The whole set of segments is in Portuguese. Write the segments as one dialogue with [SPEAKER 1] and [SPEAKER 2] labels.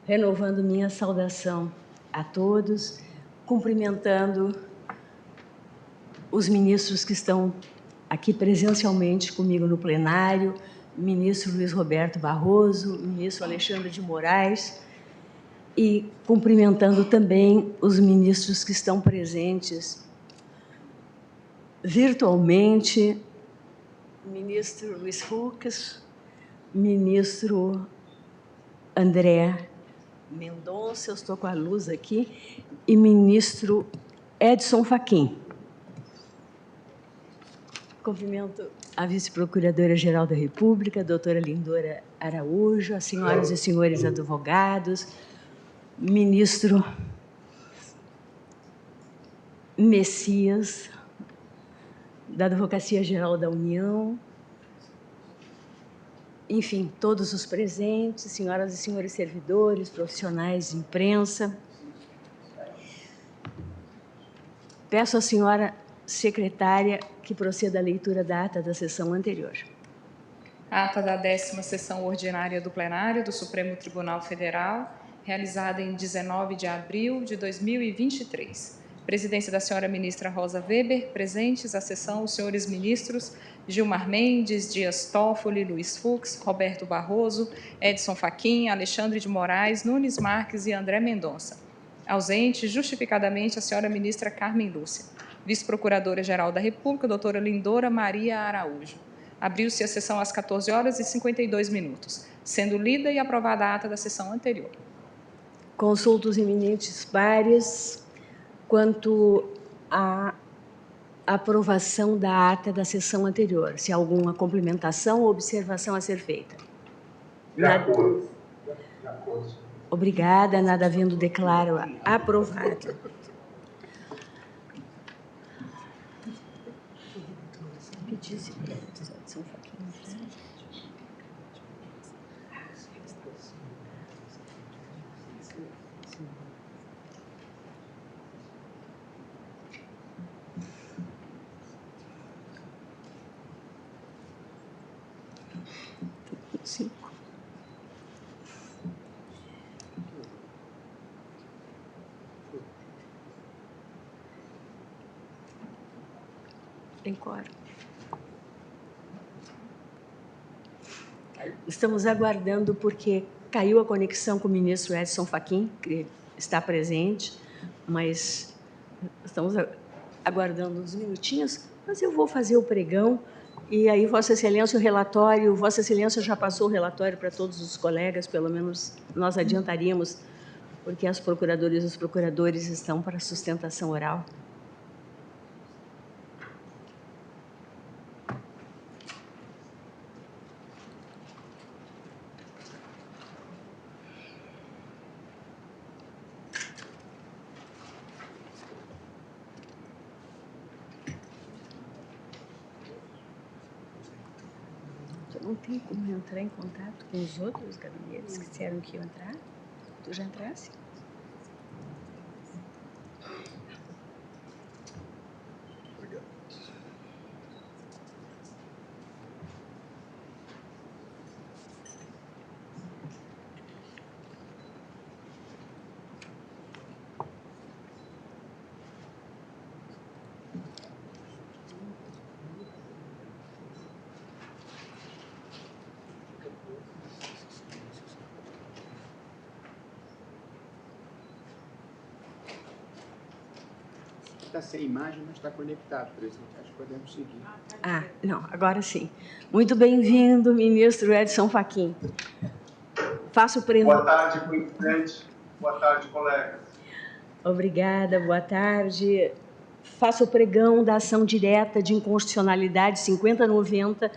[SPEAKER 1] renovando minha saudação a todos, cumprimentando os ministros que estão aqui presencialmente comigo no plenário, ministro Luiz Roberto Barroso, ministro Alexandre de Moraes, e cumprimentando também os ministros que estão presentes virtualmente, ministro Luiz Fux, ministro André Mendonça, eu estou com a luz aqui, e ministro Edson Fachin. Cumprimento a vice-procuradora-geral da República, a doutora Lindora Araújo, as senhoras e senhores advogados, ministro Messias, da Advocacia Geral da União, enfim, todos os presentes, senhoras e senhores servidores, profissionais de imprensa. Peço à senhora secretária que proceda à leitura da ata da sessão anterior.
[SPEAKER 2] Ata da 10ª sessão ordinária do plenário do Supremo Tribunal Federal, realizada em 19 de abril de 2023. Presidência da senhora ministra Rosa Weber, presentes à sessão os senhores ministros Gilmar Mendes, Dias Toffoli, Luiz Fux, Roberto Barroso, Edson Fachin, Alexandre de Moraes, Nunes Marques e André Mendonça. Ausente, justificadamente, a senhora ministra Carmen Lúcia. Vice-procuradora-geral da República, doutora Lindora Maria Araújo. Abriu-se a sessão às 14h52, sendo lida e aprovada a ata da sessão anterior.
[SPEAKER 1] Consulto os eminentes pares quanto à aprovação da ata da sessão anterior. Se há alguma complementação ou observação a ser feita.
[SPEAKER 3] De acordo.
[SPEAKER 1] Obrigada. Nada havendo, declaro aprovado. Tem quórum. Estamos aguardando porque caiu a conexão com o ministro Edson Fachin, que está presente, mas estamos aguardando uns minutinhos, mas eu vou fazer o pregão e aí, Vossa Excelência, o relatório, Vossa Excelência já passou o relatório para todos os colegas, pelo menos nós adiantaríamos, porque as procuradoras e os procuradores estão para sustentação oral. Não tem como entrar em contato com os outros gabinetes que disseram que iam entrar? Tu já entrasse?
[SPEAKER 4] Está sem imagem, mas está conectado, presidente. Acho que podemos seguir.
[SPEAKER 1] Ah, não, agora sim. Muito bem-vindo, ministro Edson Fachin. Faço o pregão.
[SPEAKER 3] Boa tarde, presidente. Boa tarde, colegas.
[SPEAKER 1] Obrigada, boa tarde. Faço o pregão da ação direta de inconstitucionalidade 5090,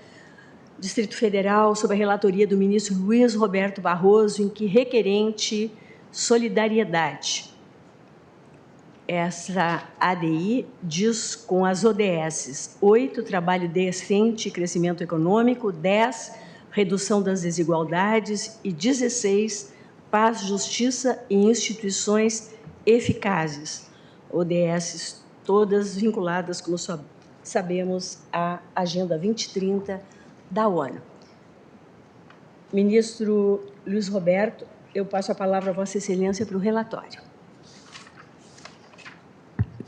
[SPEAKER 1] Distrito Federal, sob a relatoria do ministro Luiz Roberto Barroso, em que requerente solidariedade. Essa ADI diz com as ODS: 8, trabalho decente e crescimento econômico; 10, redução das desigualdades; e 16, paz, justiça e instituições eficazes. ODS todas vinculadas, como sabemos, à Agenda 2030 da ONU. Ministro Luiz Roberto, Eu passo a palavra a Vossa Excelência para o relatório.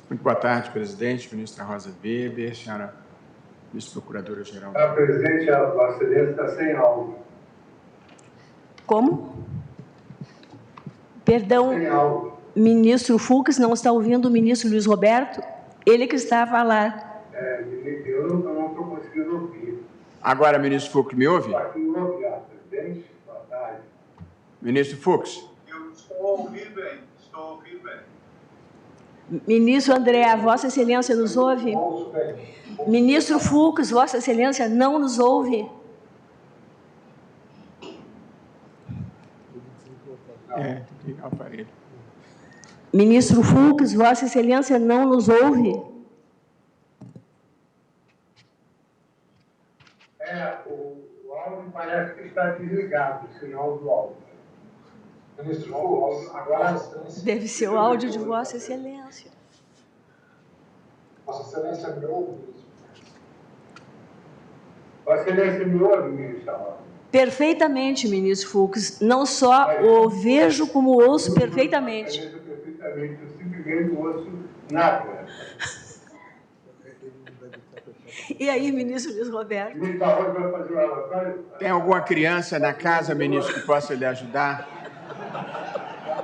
[SPEAKER 4] Muito boa tarde, presidente, ministra Rosa Weber, senhora vice-procuradora-geral.
[SPEAKER 3] Senhora presidente, a Vossa Excelência está sem áudio.
[SPEAKER 1] Como? Perdão,
[SPEAKER 3] Sem áudio.
[SPEAKER 1] ministro Fux não está ouvindo o ministro Luiz Roberto? Ele que está a falar.
[SPEAKER 3] Eu não estou conseguindo ouvir.
[SPEAKER 4] Agora, ministro Fux, me ouve?
[SPEAKER 3] Estou aqui no lugar, presidente. Boa tarde.
[SPEAKER 4] Ministro Fux.
[SPEAKER 3] Eu estou ouvindo bem.
[SPEAKER 1] Ministro André, Vossa Excelência nos ouve?
[SPEAKER 3] Ouço bem.
[SPEAKER 1] Ministro Fux, Vossa Excelência não nos ouve?
[SPEAKER 4] Tem que ligar o aparelho.
[SPEAKER 1] Ministro Fux, Vossa Excelência não nos ouve?
[SPEAKER 3] O áudio parece que está desligado, o sinal do áudio. Ministro Fux, agora...
[SPEAKER 1] Deve ser o áudio de Vossa Excelência.
[SPEAKER 3] Vossa Excelência me ouve? Vossa Excelência me ouve, ministro?
[SPEAKER 1] Perfeitamente, ministro Fux. Não só o vejo, como ouço perfeitamente.
[SPEAKER 3] Perfeitamente, eu simplesmente não ouço nada.
[SPEAKER 1] E aí, ministro Luiz Roberto?
[SPEAKER 3] Ministro Barroso vai fazer o relatório?
[SPEAKER 4] Tem alguma criança na casa, ministro, que possa lhe ajudar?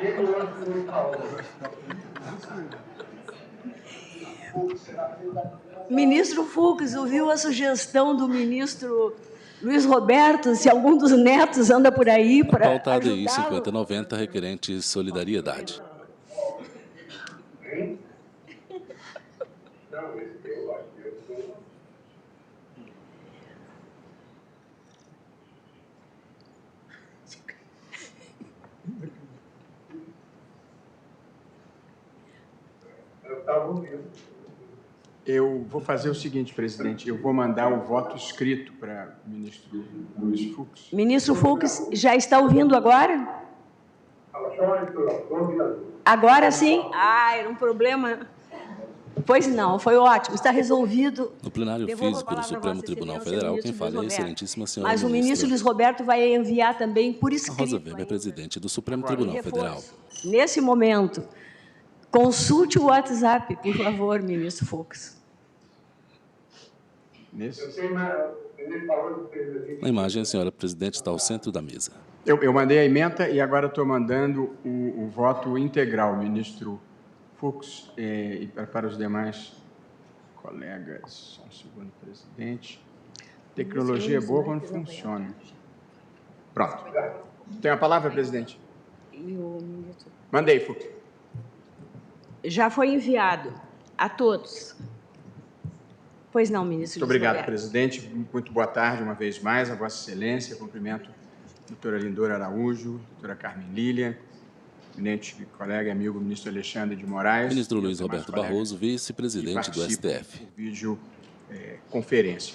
[SPEAKER 3] Eu não ouço o ministro Barroso.
[SPEAKER 1] Ministro Fux, ouviu a sugestão do ministro Luiz Roberto, se algum dos netos anda por aí para
[SPEAKER 5] Pauta ADI
[SPEAKER 1] ajudá-lo?
[SPEAKER 5] 5090, requerente solidariedade.
[SPEAKER 3] Hein? Não, esse eu acho que eu sou... Eu estava ouvindo.
[SPEAKER 4] Eu vou fazer o seguinte, presidente, eu vou mandar o voto escrito para o ministro Luiz Fux.
[SPEAKER 1] Ministro Fux, já está ouvindo agora? Agora sim? Ah, era um problema. Pois não, foi ótimo, está resolvido.
[SPEAKER 5] No plenário
[SPEAKER 1] Devolvo a
[SPEAKER 5] físico do
[SPEAKER 1] palavra à
[SPEAKER 5] Supremo
[SPEAKER 1] Vossa
[SPEAKER 5] Tribunal
[SPEAKER 1] Excelência,
[SPEAKER 5] Federal,
[SPEAKER 1] ministro
[SPEAKER 5] quem fala é a
[SPEAKER 1] Luiz Roberto.
[SPEAKER 5] excelentíssima senhora
[SPEAKER 1] Mas o ministro
[SPEAKER 5] ministra
[SPEAKER 1] Luiz Roberto vai enviar também por escrito.
[SPEAKER 5] Rosa Weber,
[SPEAKER 1] ainda.
[SPEAKER 5] presidente do Supremo
[SPEAKER 4] Agora,
[SPEAKER 5] Tribunal
[SPEAKER 1] Reforço.
[SPEAKER 5] Federal.
[SPEAKER 1] Nesse momento, consulte o WhatsApp, por favor, ministro Fux.
[SPEAKER 5] Na imagem, a senhora presidente está ao centro da mesa.
[SPEAKER 4] Eu mandei a ementa e agora estou mandando o voto integral, ministro Fux, e para os demais colegas. Só um segundo, presidente. Tecnologia é boa quando funciona. Pronto. Tem a palavra, presidente? Mandei, Fux.
[SPEAKER 1] Já foi enviado a todos. Pois não, ministro.
[SPEAKER 4] Muito obrigado,
[SPEAKER 1] Roberto.
[SPEAKER 4] presidente. Muito boa tarde, uma vez mais, a Vossa Excelência. Cumprimento a doutora Lindora Araújo, doutora Carmen Lília, eminente colega e amigo ministro Alexandre de Moraes.
[SPEAKER 5] Ministro Luiz
[SPEAKER 4] demais
[SPEAKER 5] Roberto
[SPEAKER 4] colegas
[SPEAKER 5] Barroso,
[SPEAKER 4] que
[SPEAKER 5] vice-presidente do
[SPEAKER 4] participam
[SPEAKER 5] STF.
[SPEAKER 4] por videoconferência.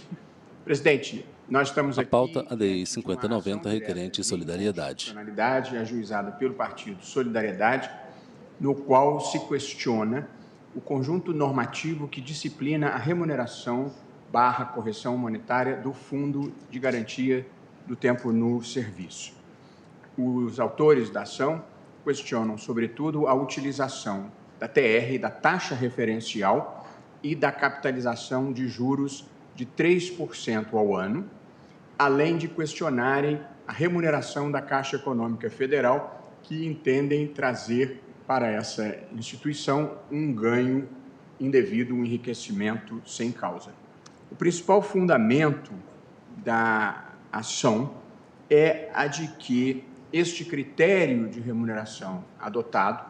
[SPEAKER 4] Presidente, nós estamos
[SPEAKER 5] A
[SPEAKER 4] aqui...
[SPEAKER 5] pauta ADI
[SPEAKER 4] diante de uma
[SPEAKER 5] 5090,
[SPEAKER 4] ação
[SPEAKER 5] requerente
[SPEAKER 4] direta de
[SPEAKER 5] solidariedade.
[SPEAKER 4] inconstitucionalidade ajuizada pelo partido Solidariedade, no qual se questiona o conjunto normativo que disciplina a remuneração / correção monetária do Fundo de Garantia do Tempo no Serviço. Os autores da ação questionam, sobretudo, a utilização da TR, da taxa referencial e da capitalização de juros de 3% ao ano, além de questionarem a remuneração da Caixa Econômica Federal, que entendem trazer para essa instituição um ganho indevido, um enriquecimento sem causa. O principal fundamento da ação é a de que este critério de remuneração adotado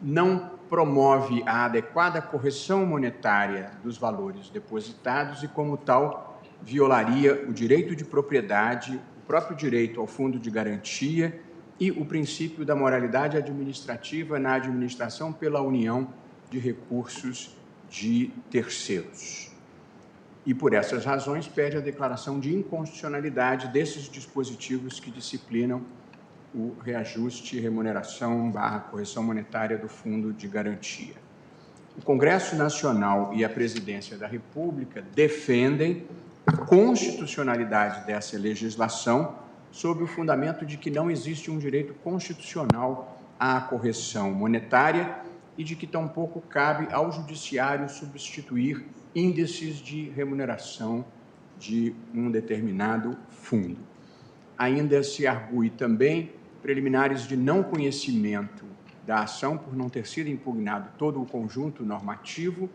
[SPEAKER 4] não promove a adequada correção monetária dos valores depositados e, como tal, violaria o direito de propriedade, o próprio direito ao fundo de garantia e o princípio da moralidade administrativa na administração pela União de recursos de terceiros. E, por essas razões, pede a declaração de inconstitucionalidade desses dispositivos que disciplinam o reajuste, remuneração / correção monetária do Fundo de Garantia. O Congresso Nacional e a Presidência da República defendem a constitucionalidade dessa legislação sob o fundamento de que não existe um direito constitucional à correção monetária e de que tampouco cabe ao Judiciário substituir índices de remuneração de um determinado fundo. Ainda se argue também preliminares de não conhecimento da ação por não ter sido impugnado todo o conjunto normativo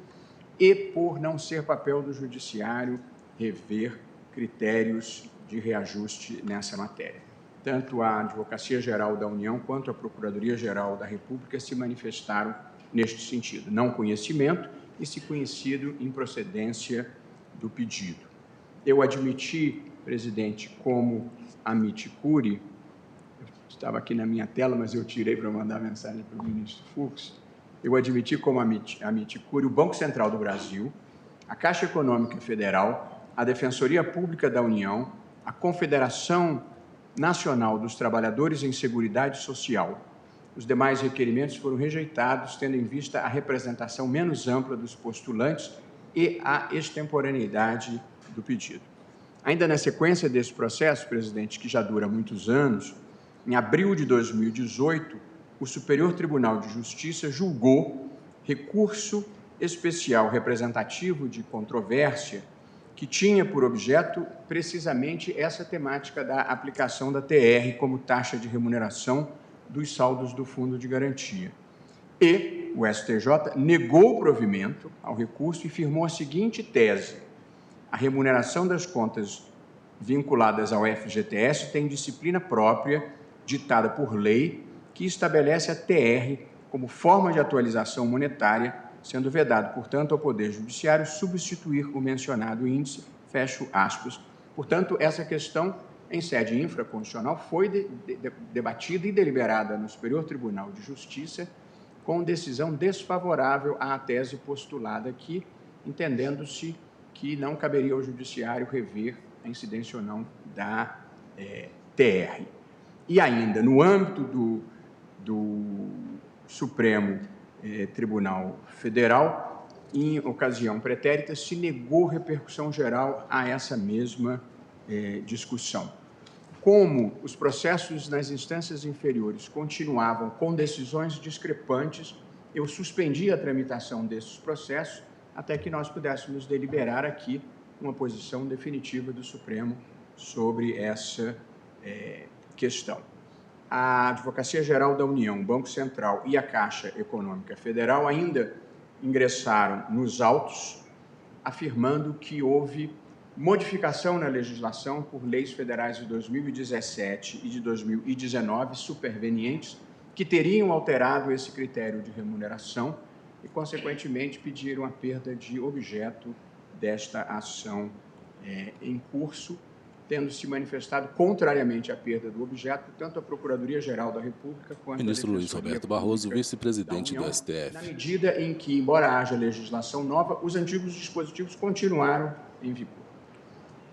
[SPEAKER 4] e por não ser papel do Judiciário rever critérios de reajuste nessa matéria. Tanto a Advocacia Geral da União quanto a Procuradoria-Geral da República se manifestaram neste sentido, não conhecimento e se conhecido improcedência do pedido. Eu admiti, presidente, como amici curiae, estava aqui na minha tela, mas eu tirei para mandar mensagem para o ministro Fux, eu admiti como amici curiae o Banco Central do Brasil, a Caixa Econômica Federal, a Defensoria Pública da União, a Confederação Nacional dos Trabalhadores em Seguridade Social. Os demais requerimentos foram rejeitados, tendo em vista a representação menos ampla dos postulantes e a extemporaneidade do pedido. Ainda na sequência desse processo, presidente, que já dura muitos anos, em abril de 2018, o Superior Tribunal de Justiça julgou recurso especial representativo de controvérsia que tinha por objeto precisamente essa temática da aplicação da TR como taxa de remuneração dos saldos do Fundo de Garantia. E o STJ negou o provimento ao recurso e firmou a seguinte tese: a remuneração das contas vinculadas ao FGTS tem disciplina própria, ditada por lei, que estabelece a TR como forma de atualização monetária, sendo vedado, portanto, ao Poder Judiciário substituir o mencionado índice, fecho aspas. Portanto, essa questão, em sede infraconstitucional, foi debatida e deliberada no Superior Tribunal de Justiça com decisão desfavorável à tese postulada aqui, entendendo-se que não caberia ao Judiciário rever a incidência ou não da TR. E ainda, no âmbito do Supremo Tribunal Federal, em ocasião pretérita, se negou repercussão geral a essa mesma discussão. Como os processos nas instâncias inferiores continuavam com decisões discrepantes, eu suspendi a tramitação desses processos até que nós pudéssemos deliberar aqui uma posição definitiva do Supremo sobre essa questão. A Advocacia Geral da União, o Banco Central e a Caixa Econômica Federal ainda ingressaram nos autos, afirmando que houve modificação na legislação por leis federais de 2017 e de 2019 supervenientes que teriam alterado esse critério de remuneração e, consequentemente, pediram a perda de objeto desta ação em curso, tendo se manifestado contrariamente à perda do objeto, tanto a Procuradoria-Geral da República quanto
[SPEAKER 5] Ministro
[SPEAKER 4] a
[SPEAKER 5] Luiz Roberto Barroso, vice-presidente do STF.
[SPEAKER 4] Na medida em que, embora haja legislação nova, os antigos dispositivos continuaram em vigor.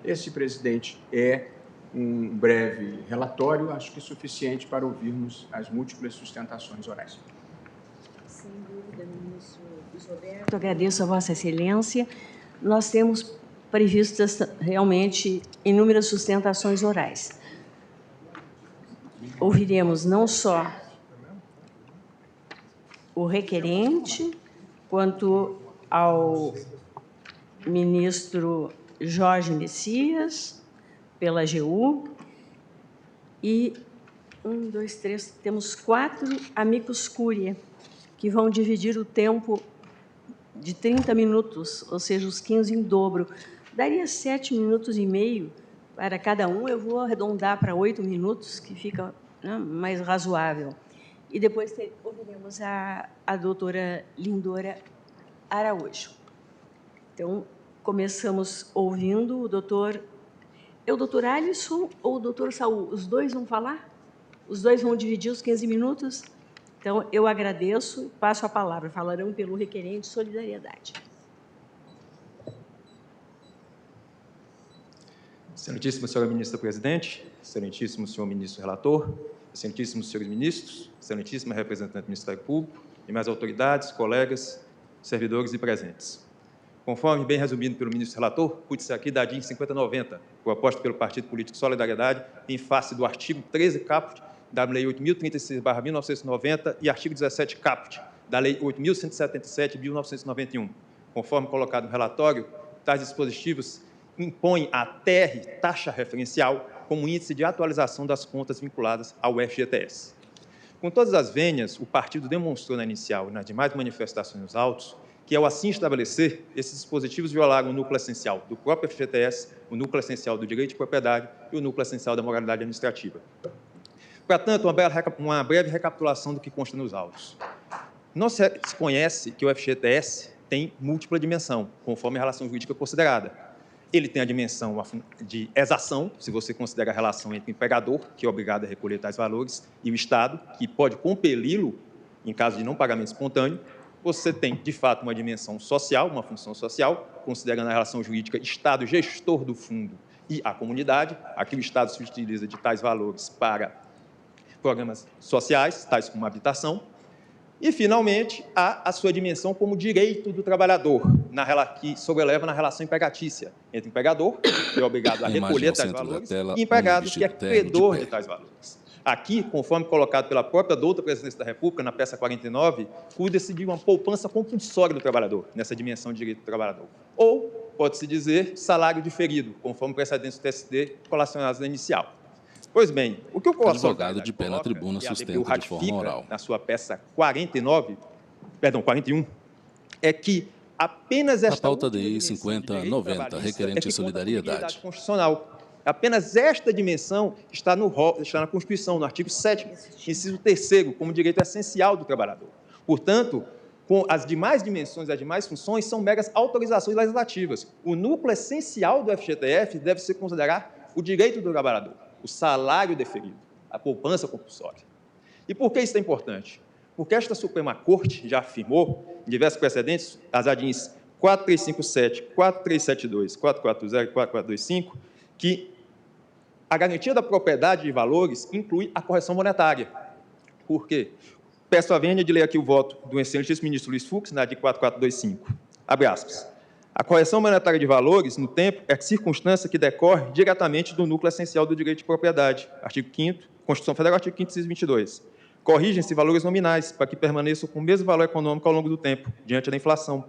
[SPEAKER 4] Esse, presidente, é um breve relatório, acho que suficiente para ouvirmos as múltiplas sustentações orais.
[SPEAKER 1] Sem dúvida, ministro Luiz Roberto. Agradeço a Vossa Excelência. Nós temos previstas realmente inúmeras sustentações orais. Ouviremos não só o requerente, quanto ao ministro Jorge Messias, pela AGU, e temos 4 amicus curiae, que vão dividir o tempo de 30 minutos, ou seja, os 15 em dobro. Daria 7 minutos e meio para cada um, eu vou arredondar para 8 minutos, que fica, né, mais razoável. E depois ouviremos a doutora Lindora Araújo. Então, começamos ouvindo o doutor... É o doutor Alisson ou o doutor Saul? Os dois vão falar? Os dois vão dividir os 15 minutos? Então, eu agradeço e passo a palavra. Falarão pelo requerente Solidariedade.
[SPEAKER 6] Excelentíssima senhora ministra-presidente, excelentíssimo senhor ministro relator, excelentíssimos senhores ministros, excelentíssima representante do Ministério Público, e mais autoridades, colegas, servidores e presentes. Conforme bem resumido pelo ministro relator, pude-se aqui da DIN 5090, proposta pelo Partido Político Solidariedade, em face do artigo 13 caput da Lei 8.036/1990 e artigo 17 caput da Lei 8.177 de 1991. Conforme colocado no relatório, tais dispositivos impõem a TR, taxa referencial, como índice de atualização das contas vinculadas ao FGTS. Com todas as vênias, o partido demonstrou na inicial e nas demais manifestações nos autos que, ao assim estabelecer, esses dispositivos violaram o núcleo essencial do próprio FGTS, o núcleo essencial do direito de propriedade e o núcleo essencial da moralidade administrativa. Portanto, uma breve recapitulação do que consta nos autos. Não se conhece que o FGTS tem múltipla dimensão, conforme a relação jurídica considerada. Ele tem a dimensão de exação, se você considera a relação entre o empregador, que é obrigado a recolher tais valores, e o Estado, que pode compeli-lo em caso de não pagamento espontâneo. Você tem, de fato, uma dimensão social, uma função social, considerando a relação jurídica Estado gestor do fundo e a comunidade. Aqui o Estado se utiliza de tais valores para programas sociais, tais como habitação. E, finalmente, há a sua dimensão como direito do trabalhador, que sobreleva na relação empregatícia entre o empregador, que é obrigado a recolher tais valores, e o empregado, que é credor de tais valores. Aqui, conforme colocado pela própria douta Presidência da República, na peça 49, cuida-se de uma poupança compulsória do trabalhador, nessa dimensão de direito do trabalhador. Ou, pode-se dizer, salário diferido, conforme precedentes do TST colacionados na inicial. Pois bem, o que o
[SPEAKER 5] advogado de pé na tribuna sustenta de forma oral.
[SPEAKER 6] Na sua peça 41, é que apenas esta
[SPEAKER 5] a pauta DI 5090, requerente solidariedade
[SPEAKER 6] constitucional. Apenas esta dimensão está na Constituição, no artigo 7º, inciso 3º, como direito essencial do trabalhador. Portanto, com as demais dimensões, as demais funções, são meras autorizações legislativas. O núcleo essencial do FGTS deve se considerar o direito do trabalhador, o salário deferido, a poupança compulsória. E por que isso é importante? Porque esta Suprema Corte já afirmou, em diversos precedentes, as ADINs 4357, 4372, 440 e 4425, que a garantia da propriedade de valores inclui a correção monetária. Por quê? Peço a vênia de ler aqui o voto do excelentíssimo ministro Luiz Fux, na de 4425. Abre aspas. A correção monetária de valores, no tempo, é circunstância que decorre diretamente do núcleo essencial do direito de propriedade. Artigo 5º, Constituição Federal, artigo 5º, inciso 22. Corrigem-se valores nominais, para que permaneçam com o mesmo valor econômico ao longo do tempo, diante da inflação.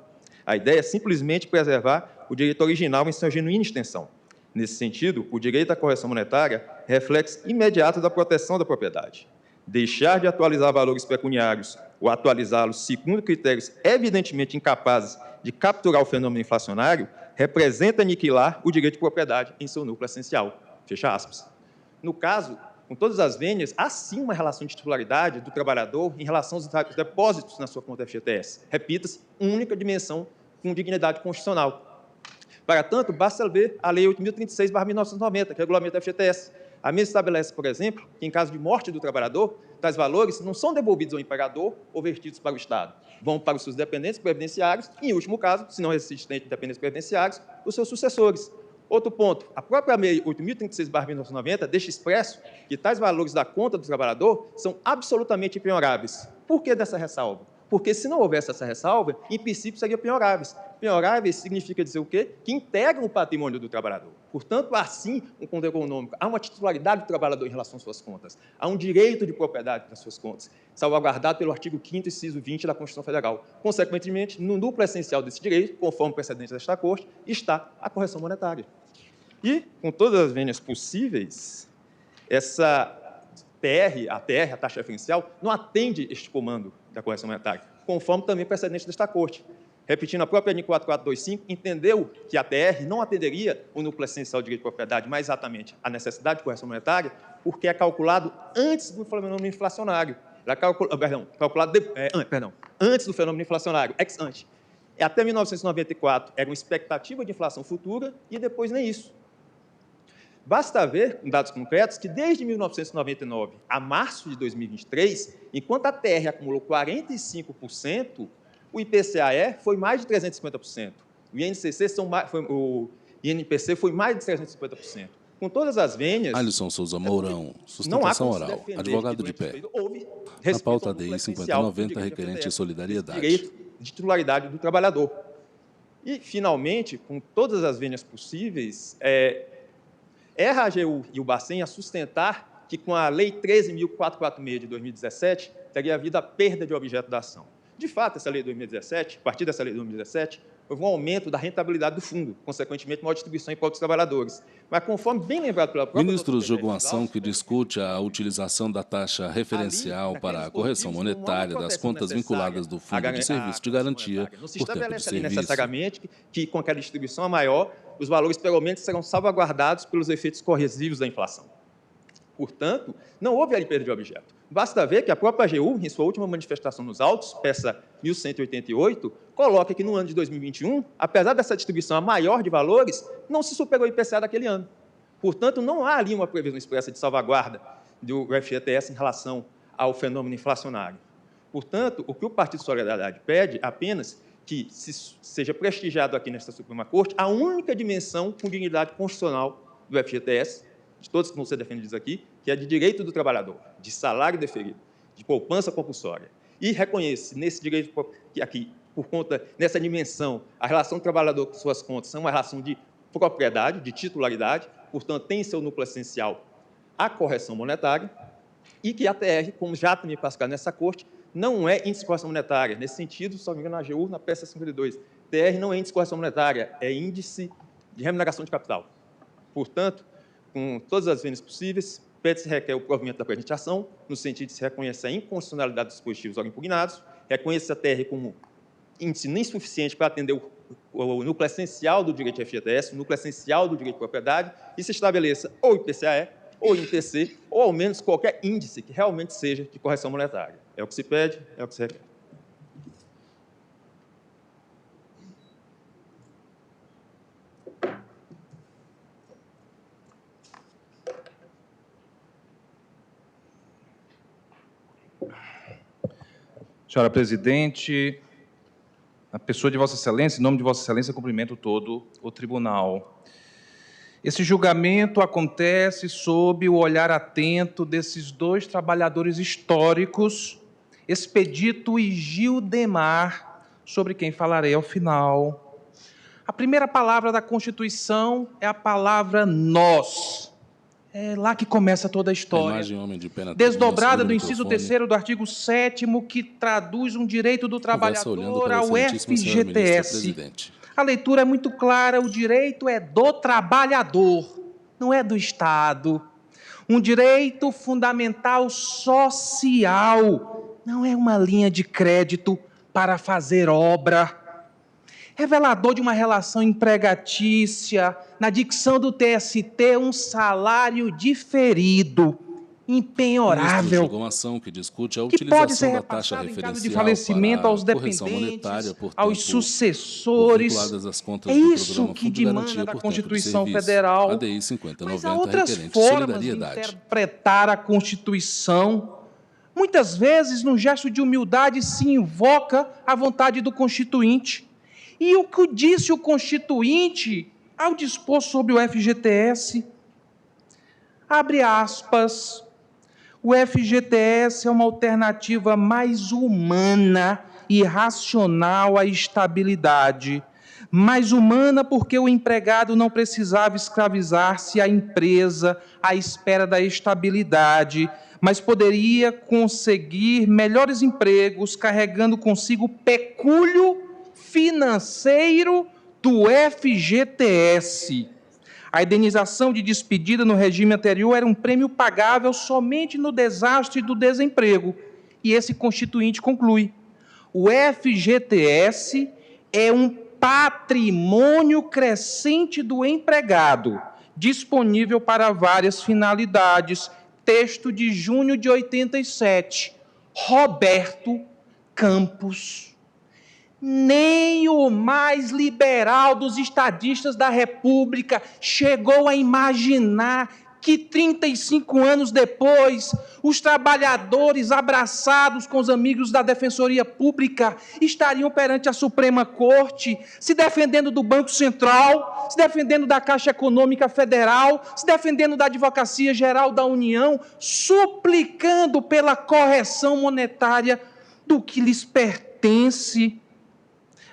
[SPEAKER 6] A ideia é simplesmente preservar o direito original em sua genuína extensão. Nesse sentido, o direito à correção monetária é reflexo imediato da proteção da propriedade. Deixar de atualizar valores pecuniários ou atualizá-los segundo critérios evidentemente incapazes de capturar o fenômeno inflacionário representa aniquilar o direito de propriedade em seu núcleo essencial. Fecha aspas. No caso, com todas as vênias, há sim uma relação de titularidade do trabalhador em relação aos depósitos na sua conta FGTS. Repita-se, única dimensão com dignidade constitucional. Para tanto, basta ver a Lei 8.036/1990, que regulamenta a FGTS. A mesma estabelece, por exemplo, que em caso de morte do trabalhador, tais valores não são devolvidos ao empregador ou vertidos para o Estado. Vão para os seus dependentes previdenciários e, em último caso, se não existem dependentes previdenciários, os seus sucessores. Outro ponto, a própria Lei 8.036/1990 deixa expresso que tais valores da conta do trabalhador são absolutamente impenhoráveis. Por que dessa ressalva? Porque, se não houvesse essa ressalva, em princípio, seriam penhoráveis. Penhoráveis significa dizer o quê? Que integram o patrimônio do trabalhador. Portanto, há sim um controle econômico, há uma titularidade do trabalhador em relação às suas contas, há um direito de propriedade das suas contas, salvaguardado pelo artigo 5º, inciso 20 da Constituição Federal. Consequentemente, no núcleo essencial desse direito, conforme o precedente desta Corte, está a correção monetária. E, com todas as vênias possíveis, essa a taxa referencial, não atende este comando da correção monetária, conforme também o precedente desta Corte. Repetindo, a própria ADIN 4425 entendeu que a TR não atenderia o núcleo essencial do direito de propriedade, mais exatamente a necessidade de correção monetária, porque é calculado antes do fenômeno inflacionário. Antes do fenômeno inflacionário, ex ante. Até 1994, era uma expectativa de inflação futura e depois nem isso. Basta ver, com dados concretos, que desde 1999 a março de 2023, enquanto a TR acumulou 45%, o IPCA foi mais de 350%. O INPC foi mais de 350%. Com todas as vênias...
[SPEAKER 5] Alisson Souza Mourão, sustentação oral, advogado de pé. Na pauta DI 5090, requerente solidariedade.
[SPEAKER 6] Direito de titularidade do trabalhador. E, finalmente, com todas as vênias possíveis, erra a AGU e o Bacen a sustentar que, com a Lei 13.446 de 2017, teria havido a perda de objeto da ação. De fato, essa lei de 2017, a partir dessa lei de 2017, houve um aumento da rentabilidade do fundo, consequentemente, maior distribuição em poucos trabalhadores. Mas, conforme bem lembrado pela própria...
[SPEAKER 5] Ministros julgam ação que discute a utilização da taxa referencial para a correção monetária das contas vinculadas do Fundo de Serviço de Garantia
[SPEAKER 6] não se
[SPEAKER 5] por tempo de
[SPEAKER 6] estabelece ali
[SPEAKER 5] serviço.
[SPEAKER 6] necessariamente que, com aquela distribuição maior, os valores, pelo menos, serão salvaguardados pelos efeitos corrosivos da inflação. Portanto, não houve ali perda de objeto. Basta ver que a própria AGU, em sua última manifestação nos autos, peça 1188, coloca que no ano de 2021, apesar dessa distribuição a maior de valores, não se superou o IPCA daquele ano. Portanto, não há ali uma previsão expressa de salvaguarda do FGTS em relação ao fenômeno inflacionário. Portanto, o que o Partido Solidariedade pede apenas que seja prestigiado aqui nesta Suprema Corte a única dimensão com dignidade constitucional do FGTS, de todos que vão ser defendidos aqui, que é de direito do trabalhador, de salário deferido, de poupança compulsória. E reconhece nesse direito aqui, por conta dessa dimensão, a relação do trabalhador com suas contas é uma relação de propriedade, de titularidade, portanto, tem em seu núcleo essencial a correção monetária, e que a TR, como já também passado nessa corte, não é índice de correção monetária. Nesse sentido, só me engano, na AGU, na peça 52, TR não é índice de correção monetária, é índice de remuneração de capital. Portanto, com todas as vênias possíveis, pede-se requer o provimento da presente ação, no sentido de se reconhecer a inconstitucionalidade dos dispositivos ora impugnados, reconhecer a TR como índice insuficiente para atender o núcleo essencial do direito de FGTS, o núcleo essencial do direito de propriedade, e se estabeleça ou IPCAE, ou INPC, ou ao menos qualquer índice que realmente seja de correção monetária. É o que se pede, é o que se requer.
[SPEAKER 7] Senhora presidente, na pessoa de Vossa Excelência, em nome de Vossa Excelência, cumprimento todo o tribunal. Esse julgamento acontece sob o olhar atento desses dois trabalhadores históricos, Expedito e Gildemar, sobre quem falarei ao final. A primeira palavra da Constituição é a palavra nós. É lá que começa toda a história. Desdobrada do inciso 3º do artigo 7º, que traduz um direito do trabalhador ao FGTS. A leitura é muito clara, o direito é do trabalhador, não é do Estado. Um direito fundamental social, não é uma linha de crédito para fazer obra. Revelador de uma relação empregatícia, na dicção do TST, um salário diferido, impenhorável, que pode ser repassado em caso de falecimento aos dependentes, aos sucessores. É isso que demanda da Constituição Federal. Mas há outras formas de interpretar a Constituição. Muitas vezes, num gesto de humildade, se invoca a vontade do Constituinte. E o que disse o Constituinte ao dispor sobre o FGTS? Abre aspas. O FGTS é uma alternativa mais humana e racional à estabilidade. Mais humana porque o empregado não precisava escravizar-se à empresa à espera da estabilidade, mas poderia conseguir melhores empregos carregando consigo pecúlio financeiro do FGTS. A indenização de despedida no regime anterior era um prêmio pagável somente no desastre do desemprego. E esse Constituinte conclui: o FGTS é um patrimônio crescente do empregado, disponível para várias finalidades. Texto de junho de 87. Roberto Campos. Nem o mais liberal dos estadistas da República chegou a imaginar que 35 anos depois, os trabalhadores abraçados com os amigos da Defensoria Pública estariam perante a Suprema Corte, se defendendo do Banco Central, se defendendo da Caixa Econômica Federal, se defendendo da Advocacia Geral da União, suplicando pela correção monetária do que lhes pertence.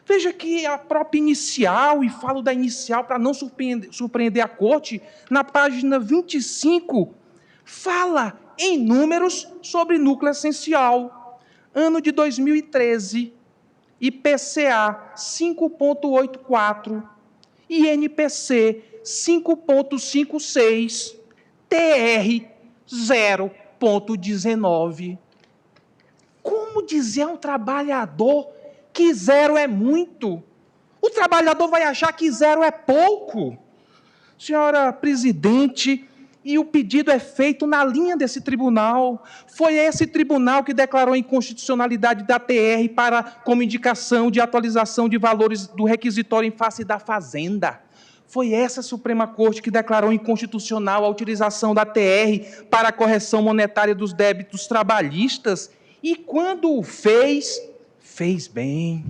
[SPEAKER 7] Veja que a própria inicial, e falo da inicial para não surpreender a corte, na página 25, fala em números sobre núcleo essencial. Ano de 2013, IPCA 5,84, INPC 5,56, TR 0,19. Como dizer a um trabalhador que 0 é muito? O trabalhador vai achar que 0 é pouco. Senhora presidente, e o pedido é feito na linha desse tribunal. Foi esse tribunal que declarou a inconstitucionalidade da TR como indicação de atualização de valores do requisitório em face da Fazenda. Foi essa Suprema Corte que declarou inconstitucional a utilização da TR para a correção monetária dos débitos trabalhistas. E quando o fez, fez bem.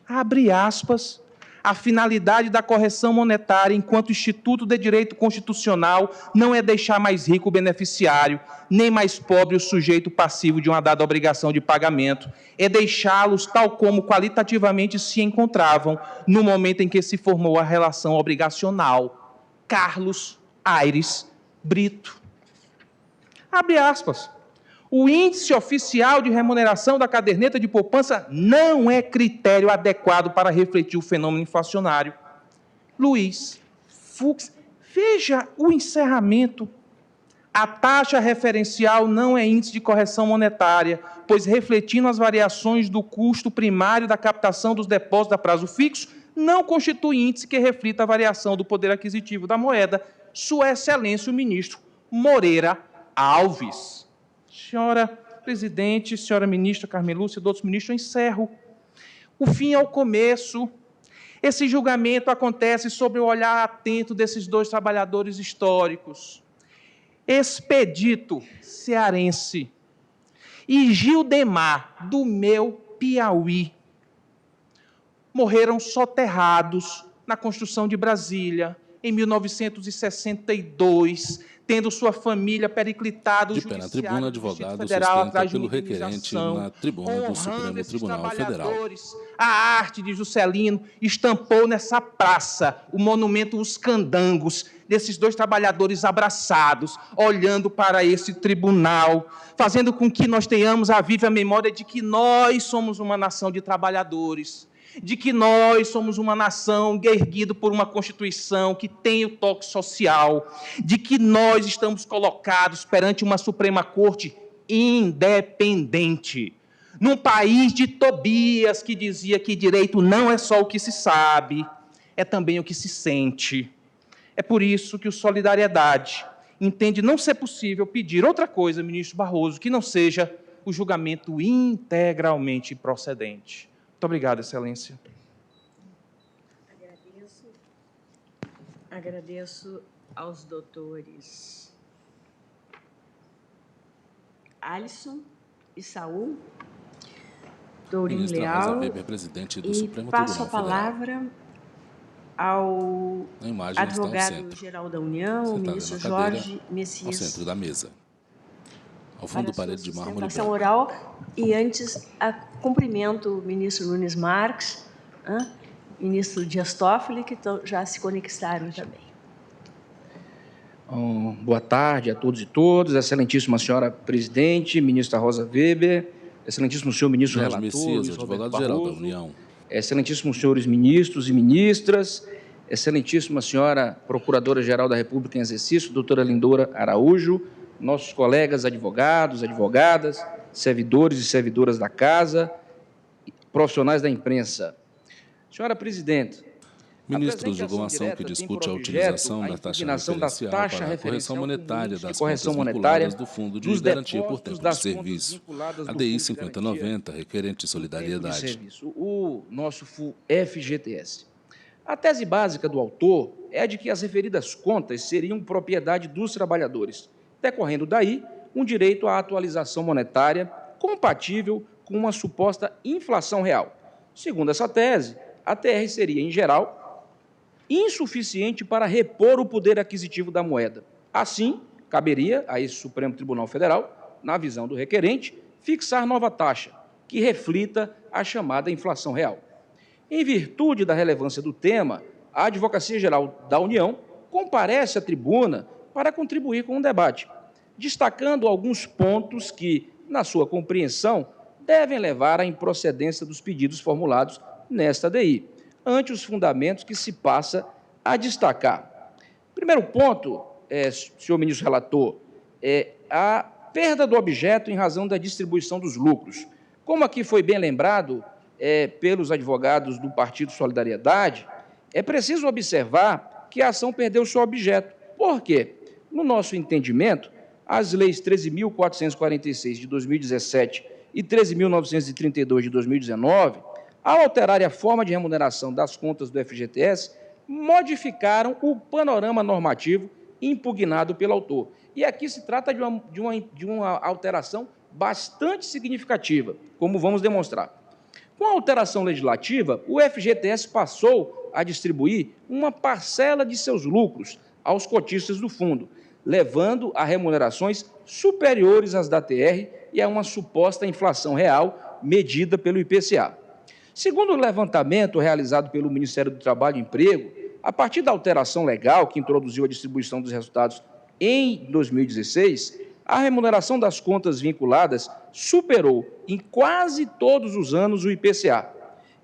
[SPEAKER 7] Abre aspas. A finalidade da correção monetária, enquanto Instituto de Direito Constitucional, não é deixar mais rico o beneficiário, nem mais pobre o sujeito passivo de uma dada obrigação de pagamento, é deixá-los tal como qualitativamente se encontravam no momento em que se formou a relação obrigacional. Carlos Aires Brito. Abre aspas. O índice oficial de remuneração da caderneta de poupança não é critério adequado para refletir o fenômeno inflacionário. Luiz Fux, veja o encerramento. A taxa referencial não é índice de correção monetária, pois refletindo as variações do custo primário da captação dos depósitos a prazo fixo, não constitui índice que reflita a variação do poder aquisitivo da moeda. Sua Excelência o ministro Moreira Alves. Senhora presidente, senhora ministra Carmen Lúcia, outros ministros, eu encerro. O fim é o começo. Esse julgamento acontece sob o olhar atento desses dois trabalhadores históricos. Expedito cearense e Gildemar, do meu Piauí, morreram soterrados na construção de Brasília, em 1962, tendo sua família periclitada
[SPEAKER 5] de pé na tribuna, advogado sustenta pelo requerente na tribuna do Supremo Tribunal Federal.
[SPEAKER 7] A arte de Juscelino estampou nessa praça o monumento Os Candangos, desses dois trabalhadores abraçados, olhando para esse tribunal, fazendo com que nós tenhamos a viva memória de que nós somos uma nação de trabalhadores, de que nós somos uma nação erguida por uma Constituição que tem o toque social, de que nós estamos colocados perante uma Suprema Corte independente, num país de Tobias, que dizia que direito não é só o que se sabe, é também o que se sente. É por isso que o Solidariedade entende não ser possível pedir outra coisa, ministro Barroso, que não seja o julgamento integralmente procedente. Muito obrigado, Excelência.
[SPEAKER 1] Agradeço aos doutores Alisson e Saul, Dourinho Leal,
[SPEAKER 5] Rosa Weber, presidente do
[SPEAKER 1] e
[SPEAKER 5] Supremo
[SPEAKER 1] passo a
[SPEAKER 5] Tribunal
[SPEAKER 1] palavra ao advogado-geral da União, o ministro Jorge Messias.
[SPEAKER 5] Ao centro da mesa, ao fundo do parede de mármore branco.
[SPEAKER 1] Oral, e antes, cumprimento o ministro Nunes Marques, ministro Dias Toffoli, que já se conectaram também.
[SPEAKER 8] Boa tarde a todos e todas, excelentíssima senhora presidente, ministra Rosa Weber, excelentíssimo senhor ministro
[SPEAKER 5] Jorge
[SPEAKER 8] relator,
[SPEAKER 5] Messias, advogado-geral da União,
[SPEAKER 8] excelentíssimos senhores ministros e ministras, excelentíssima senhora procuradora-geral da República em exercício, doutora Lindora Araújo, nossos colegas advogados, advogadas, servidores e servidoras da casa, profissionais da imprensa. Senhora presidente,
[SPEAKER 5] ministro julgou uma ação que discute a utilização da taxa referencial para a correção monetária das contas vinculadas do Fundo de Garantia por Tempo de Serviço, ADI 5090, requerente Solidariedade.
[SPEAKER 8] O nosso FGTS. A tese básica do autor é a de que as referidas contas seriam propriedade dos trabalhadores, decorrendo daí um direito à atualização monetária compatível com uma suposta inflação real. Segundo essa tese, a TR seria, em geral, insuficiente para repor o poder aquisitivo da moeda. Assim, caberia a esse Supremo Tribunal Federal, na visão do requerente, fixar nova taxa, que reflita a chamada inflação real. Em virtude da relevância do tema, a Advocacia Geral da União comparece à tribuna para contribuir com o debate, destacando alguns pontos que, na sua compreensão, devem levar à improcedência dos pedidos formulados nesta ADI, ante os fundamentos que se passa a destacar. Primeiro ponto, senhor ministro relator, é a perda do objeto em razão da distribuição dos lucros. Como aqui foi bem lembrado pelos advogados do Partido Solidariedade, é preciso observar que a ação perdeu seu objeto. Por quê? No nosso entendimento, as leis 13.446 de 2017 e 13.932 de 2019, ao alterarem a forma de remuneração das contas do FGTS, modificaram o panorama normativo impugnado pelo autor. E aqui se trata de uma alteração bastante significativa, como vamos demonstrar. Com a alteração legislativa, o FGTS passou a distribuir uma parcela de seus lucros aos cotistas do fundo, levando a remunerações superiores às da TR e a uma suposta inflação real medida pelo IPCA. Segundo o levantamento realizado pelo Ministério do Trabalho e Emprego, a partir da alteração legal que introduziu a distribuição dos resultados em 2016, a remuneração das contas vinculadas superou em quase todos os anos o IPCA.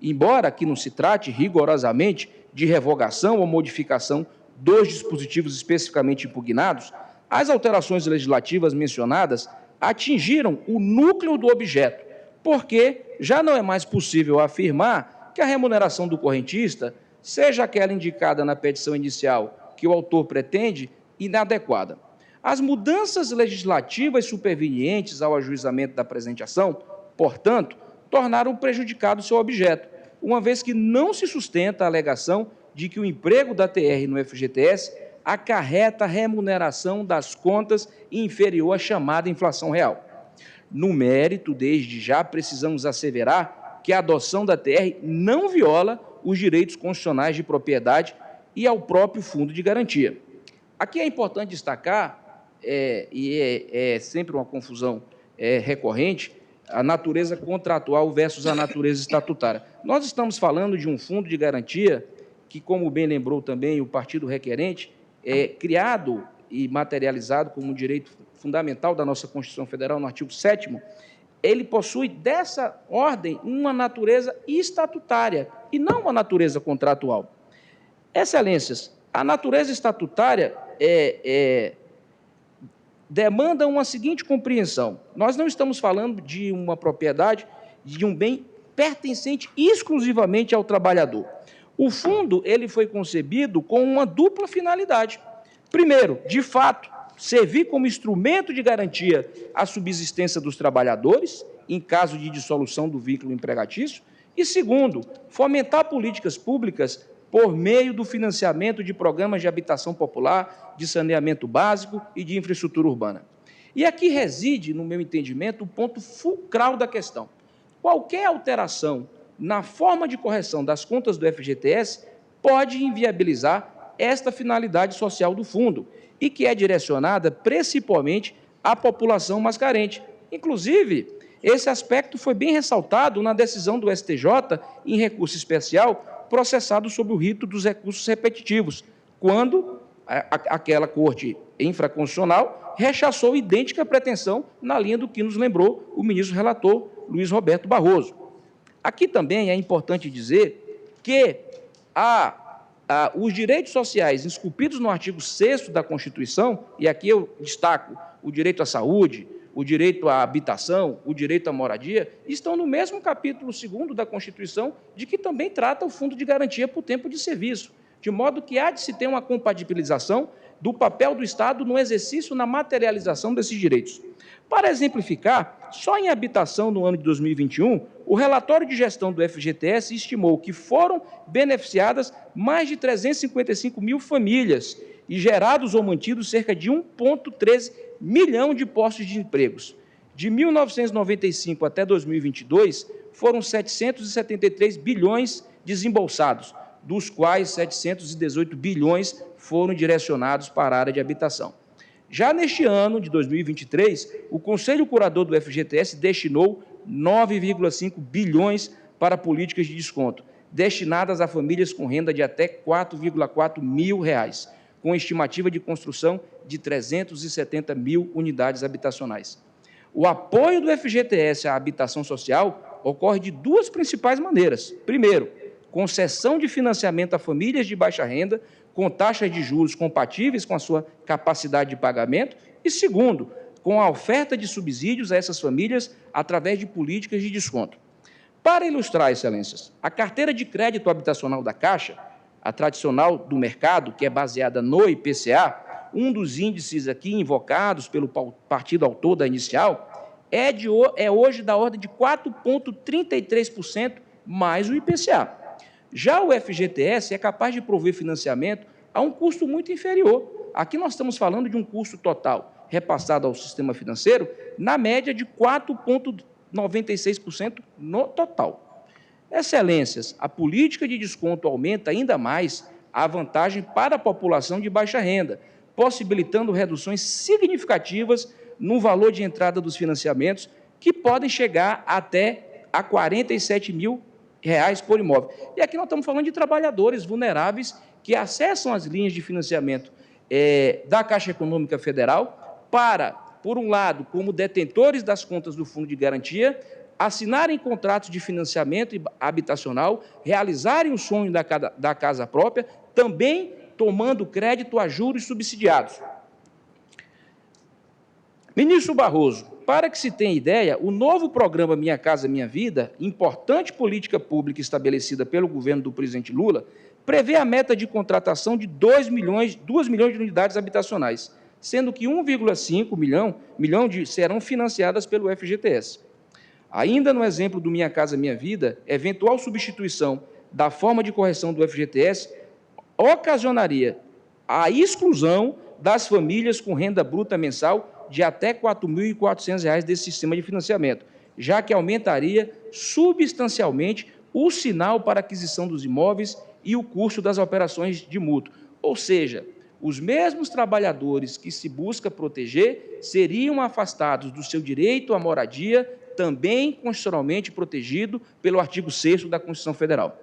[SPEAKER 8] Embora aqui não se trate rigorosamente de revogação ou modificação dos dispositivos especificamente impugnados, as alterações legislativas mencionadas atingiram o núcleo do objeto, porque já não é mais possível afirmar que a remuneração do correntista, seja aquela indicada na petição inicial que o autor pretende, inadequada. As mudanças legislativas supervenientes ao ajuizamento da presente ação, portanto, tornaram prejudicado seu objeto, uma vez que não se sustenta a alegação de que o emprego da TR no FGTS acarreta a remuneração das contas inferior à chamada inflação real. No mérito, desde já, precisamos asseverar que a adoção da TR não viola os direitos constitucionais de propriedade e ao próprio fundo de garantia. Aqui é importante destacar, e é sempre uma confusão recorrente, a natureza contratual versus a natureza estatutária. Nós estamos falando de um fundo de garantia que, como bem lembrou também o partido requerente, é criado e materializado como um direito fundamental da nossa Constituição Federal, no artigo 7º, ele possui, dessa ordem, uma natureza estatutária e não uma natureza contratual. Excelências, a natureza estatutária demanda uma seguinte compreensão. Nós não estamos falando de uma propriedade, de um bem pertencente exclusivamente ao trabalhador. O fundo ele foi concebido com uma dupla finalidade. Primeiro, de fato, servir como instrumento de garantia à subsistência dos trabalhadores, em caso de dissolução do vínculo empregatício, e segundo, fomentar políticas públicas por meio do financiamento de programas de habitação popular, de saneamento básico e de infraestrutura urbana. E aqui reside, no meu entendimento, o ponto fulcral da questão. Qualquer alteração na forma de correção das contas do FGTS pode inviabilizar esta finalidade social do fundo, e que é direcionada principalmente à população mais carente. Inclusive, esse aspecto foi bem ressaltado na decisão do STJ em recurso especial processado sob o rito dos recursos repetitivos, quando aquela corte infraconstitucional rechaçou idêntica pretensão na linha do que nos lembrou o ministro relator Luiz Roberto Barroso. Aqui também é importante dizer que os direitos sociais esculpidos no artigo 6º da Constituição, e aqui eu destaco o direito à saúde, o direito à habitação, o direito à moradia, estão no mesmo capítulo 2º da Constituição, de que também trata o Fundo de Garantia por Tempo de Serviço, de modo que há de se ter uma compatibilização do papel do Estado no exercício, na materialização desses direitos. Para exemplificar, só em habitação no ano de 2021, o relatório de gestão do FGTS estimou que foram beneficiadas mais de 355 mil famílias e gerados ou mantidos cerca de 1,13 milhão de postos de empregos. De 1995 até 2022, foram 773 bilhões desembolsados, dos quais 718 bilhões foram direcionados para a área de habitação. Já neste ano de 2023, o Conselho Curador do FGTS destinou 9,5 bilhões para políticas de desconto, destinadas a famílias com renda de até R$ 4,4 mil, com estimativa de construção de 370 mil unidades habitacionais. O apoio do FGTS à habitação social ocorre de duas principais maneiras. Primeiro, concessão de financiamento a famílias de baixa renda, com taxas de juros compatíveis com a sua capacidade de pagamento. E segundo, com a oferta de subsídios a essas famílias através de políticas de desconto. Para ilustrar, excelências, a carteira de crédito habitacional da Caixa, a tradicional do mercado, que é baseada no IPCA, um dos índices aqui invocados pelo partido autor da inicial, é hoje da ordem de 4,33% mais o IPCA. Já o FGTS é capaz de prover financiamento a um custo muito inferior. Aqui nós estamos falando de um custo total repassado ao sistema financeiro, na média de 4,96% no total. Excelências, a política de desconto aumenta ainda mais a vantagem para a população de baixa renda, possibilitando reduções significativas no valor de entrada dos financiamentos, que podem chegar até a R$ 47 mil por imóvel. E aqui nós estamos falando de trabalhadores vulneráveis que acessam as linhas de financiamento da Caixa Econômica Federal para, por um lado, como detentores das contas do Fundo de Garantia, assinarem contratos de financiamento habitacional, realizarem o sonho da casa própria, também tomando crédito a juros subsidiados. Ministro Barroso, para que se tenha ideia, o novo programa Minha Casa Minha Vida, importante política pública estabelecida pelo governo do presidente Lula, prevê a meta de contratação de 2 milhões de unidades habitacionais, sendo que 1,5 milhão serão financiadas pelo FGTS. Ainda no exemplo do Minha Casa Minha Vida, eventual substituição da forma de correção do FGTS ocasionaria a exclusão das famílias com renda bruta mensal de até R$ 4.400 desse sistema de financiamento, já que aumentaria substancialmente o sinal para aquisição dos imóveis e o custo das operações de mútuo. Ou seja, os mesmos trabalhadores que se busca proteger seriam afastados do seu direito à moradia, também constitucionalmente protegido pelo artigo 6º da Constituição Federal.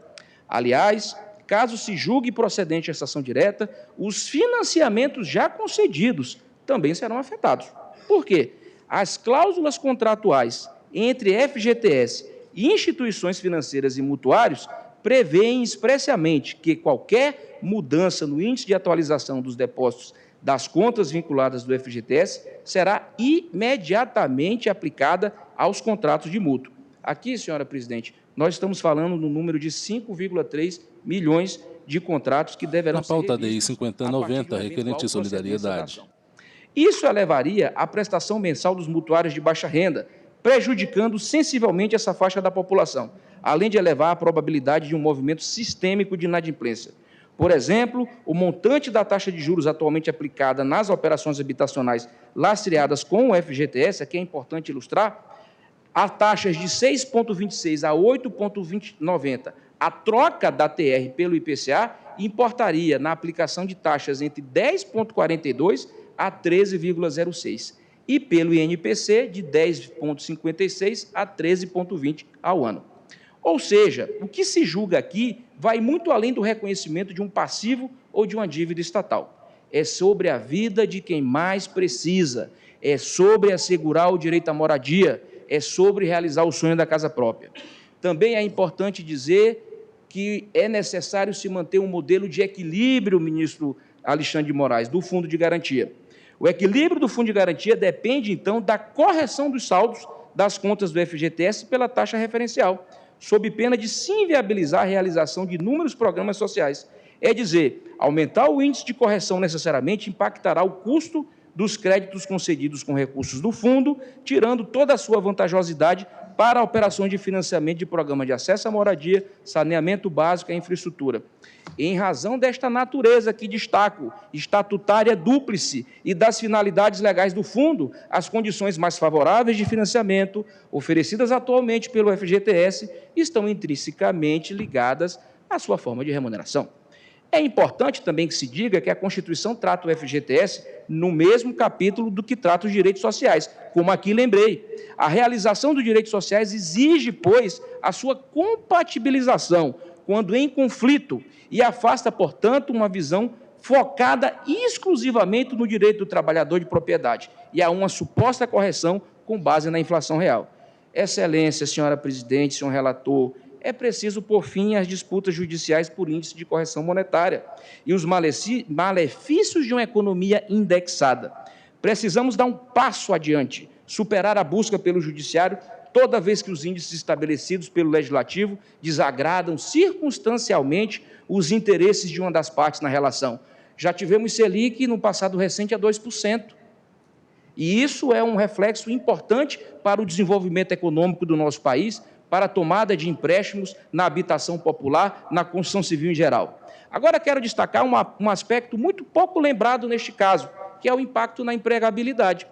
[SPEAKER 8] Aliás, caso se julgue procedente essa ação direta, os financiamentos já concedidos também serão afetados. Por quê? As cláusulas contratuais entre FGTS e instituições financeiras e mutuários prevêem expressamente que qualquer mudança no índice de atualização dos depósitos das contas vinculadas do FGTS será imediatamente aplicada aos contratos de mútuo. Aqui, senhora presidente, nós estamos falando no número de 5,3 milhões de contratos que deverão ser
[SPEAKER 5] revistos. Na pauta DI 5090, requerente solidariedade.
[SPEAKER 8] Isso elevaria a prestação mensal dos mutuários de baixa renda, prejudicando sensivelmente essa faixa da população, além de elevar a probabilidade de um movimento sistêmico de inadimplência. Por exemplo, o montante da taxa de juros atualmente aplicada nas operações habitacionais lastreadas com o FGTS, aqui é importante ilustrar, a taxas de 6,26 a 8,90, a troca da TR pelo IPCA importaria na aplicação de taxas entre 10,42 a 13,06 e pelo INPC de 10,56 a 13,20 ao ano. Ou seja, o que se julga aqui vai muito além do reconhecimento de um passivo ou de uma dívida estatal. É sobre a vida de quem mais precisa, é sobre assegurar o direito à moradia, é sobre realizar o sonho da casa própria. Também é importante dizer que é necessário se manter um modelo de equilíbrio, ministro Alexandre de Moraes, do Fundo de Garantia. O equilíbrio do Fundo de Garantia depende, então, da correção dos saldos das contas do FGTS pela taxa referencial, sob pena de se inviabilizar a realização de inúmeros programas sociais. É dizer, aumentar o índice de correção necessariamente impactará o custo dos créditos concedidos com recursos do fundo, tirando toda a sua vantajosidade para operações de financiamento de programas de acesso à moradia, saneamento básico e infraestrutura. Em razão desta natureza que destaco, estatutária dúplice e das finalidades legais do fundo, as condições mais favoráveis de financiamento oferecidas atualmente pelo FGTS estão intrinsecamente ligadas à sua forma de remuneração. É importante também que se diga que a Constituição trata o FGTS no mesmo capítulo do que trata os direitos sociais, como aqui lembrei. A realização dos direitos sociais exige, pois, a sua compatibilização quando em conflito e afasta, portanto, uma visão focada exclusivamente no direito do trabalhador de propriedade e a uma suposta correção com base na inflação real. Excelência, senhora presidente, senhor relator, é preciso pôr fim às disputas judiciais por índice de correção monetária e os malefícios de uma economia indexada. Precisamos dar um passo adiante, superar a busca pelo judiciário toda vez que os índices estabelecidos pelo Legislativo desagradam circunstancialmente os interesses de uma das partes na relação. Já tivemos Selic no passado recente a 2%. E isso é um reflexo importante para o desenvolvimento econômico do nosso país, para a tomada de empréstimos na habitação popular, na construção civil em geral. Agora, quero destacar um aspecto muito pouco lembrado neste caso, que é o impacto na empregabilidade.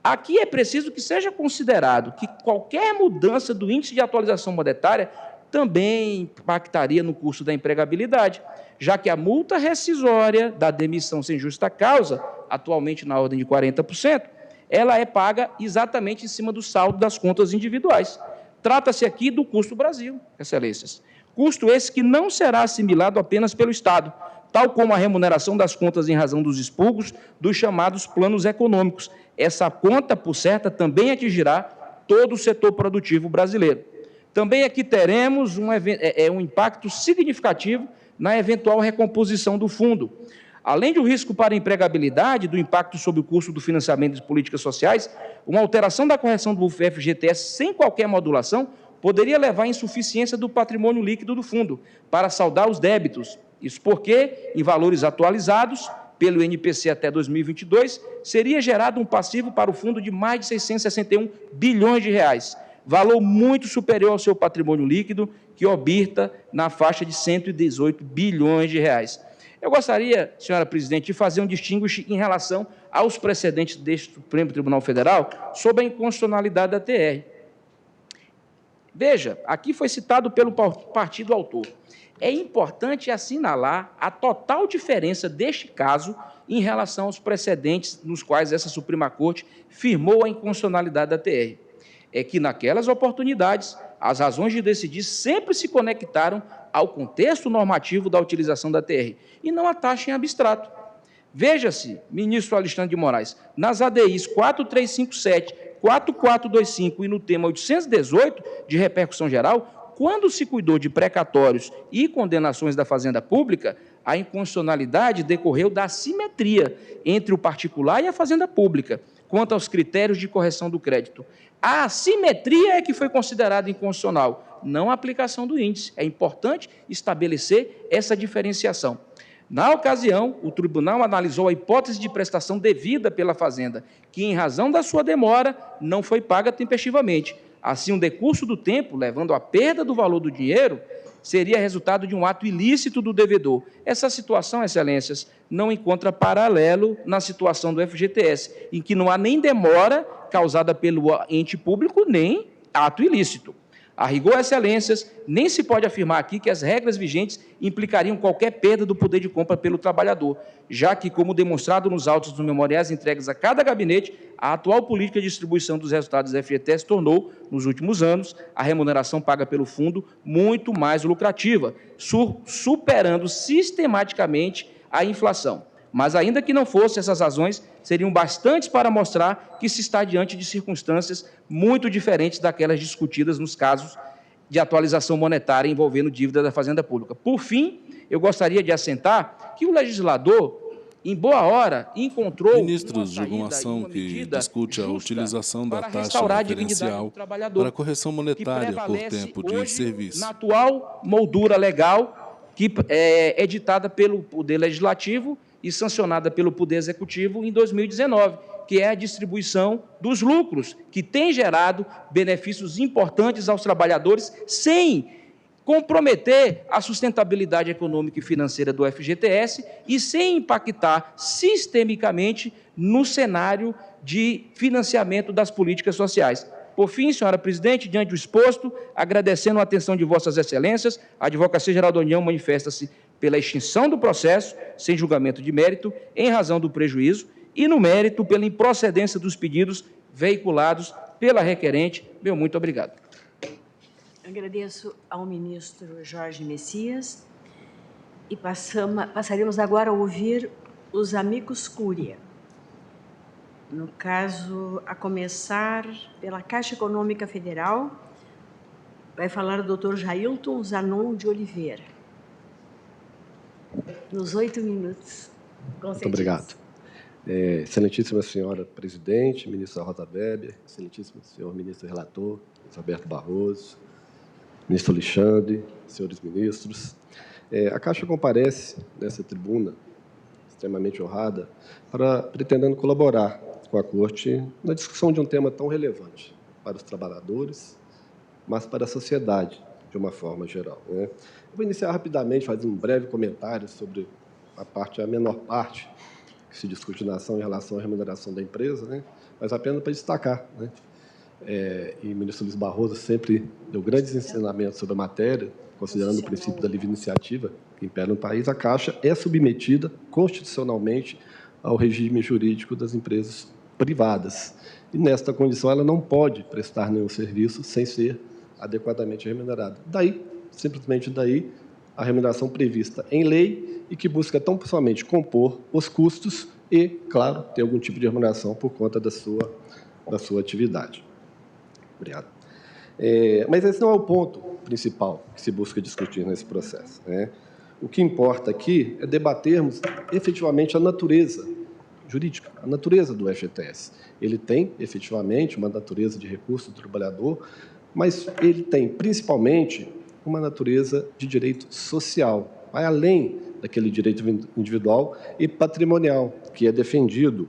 [SPEAKER 8] Aqui é preciso que seja considerado que qualquer mudança do índice de atualização monetária também impactaria no custo da empregabilidade, já que a multa rescisória da demissão sem justa causa, atualmente na ordem de 40%, ela é paga exatamente em cima do saldo das contas individuais. Trata-se aqui do custo Brasil, excelências. Custo esse que não será assimilado apenas pelo Estado, tal como a remuneração das contas em razão dos expurgos dos chamados planos econômicos. Essa conta, por certa, também atingirá todo o setor produtivo brasileiro. Também aqui teremos um impacto significativo na eventual recomposição do fundo. Além do risco para a empregabilidade, do impacto sobre o custo do financiamento de políticas sociais, uma alteração da correção do FGTS sem qualquer modulação poderia levar à insuficiência do patrimônio líquido do fundo para saldar os débitos. Isso porque, em valores atualizados pelo INPC até 2022, seria gerado um passivo para o fundo de mais de 661 bilhões de reais, valor muito superior ao seu patrimônio líquido, que orbita na faixa de 118 bilhões de reais. Eu gostaria, senhora presidente, de fazer um distinguish em relação aos precedentes deste Supremo Tribunal Federal sobre a inconstitucionalidade da TR. Veja, aqui foi citado pelo partido autor. É importante assinalar a total diferença deste caso em relação aos precedentes nos quais essa Suprema Corte firmou a inconstitucionalidade da TR. É que, naquelas oportunidades, as razões de decidir sempre se conectaram ao contexto normativo da utilização da TR, e não a taxa em abstrato. Veja-se, ministro Alexandre de Moraes, nas ADIs 4357, 4425 e no tema 818, de repercussão geral, quando se cuidou de precatórios e condenações da Fazenda Pública, a inconstitucionalidade decorreu da assimetria entre o particular e a Fazenda Pública, quanto aos critérios de correção do crédito. A assimetria é que foi considerada inconstitucional, não a aplicação do índice. É importante estabelecer essa diferenciação. Na ocasião, o tribunal analisou a hipótese de prestação devida pela Fazenda, que, em razão da sua demora, não foi paga tempestivamente. Assim, o decurso do tempo, levando à perda do valor do dinheiro, seria resultado de um ato ilícito do devedor. Essa situação, excelências, não encontra paralelo na situação do FGTS, em que não há nem demora causada pelo ente público, nem ato ilícito. A rigor, excelências, nem se pode afirmar aqui que as regras vigentes implicariam qualquer perda do poder de compra pelo trabalhador, já que, como demonstrado nos autos dos memoriais entregues a cada gabinete, a atual política de distribuição dos resultados do FGTS tornou, nos últimos anos, a remuneração paga pelo fundo muito mais lucrativa, superando sistematicamente a inflação. Mas, ainda que não fossem, essas razões seriam bastantes para mostrar que se está diante de circunstâncias muito diferentes daquelas discutidas nos casos de atualização monetária envolvendo dívida da Fazenda Pública. Por fim, eu gostaria de assentar que o legislador, em boa hora, encontrou
[SPEAKER 5] ministros de alguma ação que discute a utilização da taxa referencial para correção monetária por tempo de serviço.
[SPEAKER 8] Na atual moldura legal, que é editada pelo Poder Legislativo e sancionada pelo Poder Executivo em 2019, que é a distribuição dos lucros, que tem gerado benefícios importantes aos trabalhadores, sem comprometer a sustentabilidade econômica e financeira do FGTS e sem impactar sistemicamente no cenário de financiamento das políticas sociais. Por fim, senhora presidente, diante do exposto, agradecendo a atenção de vossas excelências, a Advocacia Geral da União manifesta-se pela extinção do processo, sem julgamento de mérito, em razão do prejuízo, e no mérito pela improcedência dos pedidos veiculados pela requerente. Meu muito obrigado.
[SPEAKER 1] Agradeço ao ministro Jorge Messias e passaremos agora a ouvir os amigos curiae. No caso, a começar pela Caixa Econômica Federal, vai falar o doutor Jailton Zanon de Oliveira. Nos 8 minutos.
[SPEAKER 9] Muito obrigado. Excelentíssima senhora presidente, ministra Rosa Weber, excelentíssimo senhor ministro relator, Luiz Roberto Barroso, ministro Alexandre, senhores ministros. A Caixa comparece nessa tribuna, extremamente honrada, pretendendo colaborar com a Corte na discussão de um tema tão relevante para os trabalhadores, mas para a sociedade, de uma forma geral. Eu vou iniciar rapidamente, fazendo um breve comentário sobre a menor parte que se discute na ação em relação à remuneração da empresa, mas apenas para destacar. E o ministro Luiz Barroso sempre deu grandes ensinamentos sobre a matéria, considerando o princípio da livre iniciativa que impera no país. A Caixa é submetida constitucionalmente ao regime jurídico das empresas privadas. E, nesta condição, ela não pode prestar nenhum serviço sem ser adequadamente remunerada. Daí, simplesmente daí, a remuneração prevista em lei e que busca tão somente compor os custos e, claro, ter algum tipo de remuneração por conta da sua atividade. Obrigado. Mas esse não é o ponto principal que se busca discutir nesse processo. O que importa aqui é debatermos efetivamente a natureza jurídica, a natureza do FGTS. Ele tem, efetivamente, uma natureza de recurso do trabalhador, mas ele tem, principalmente, uma natureza de direito social, vai além daquele direito individual e patrimonial que é defendido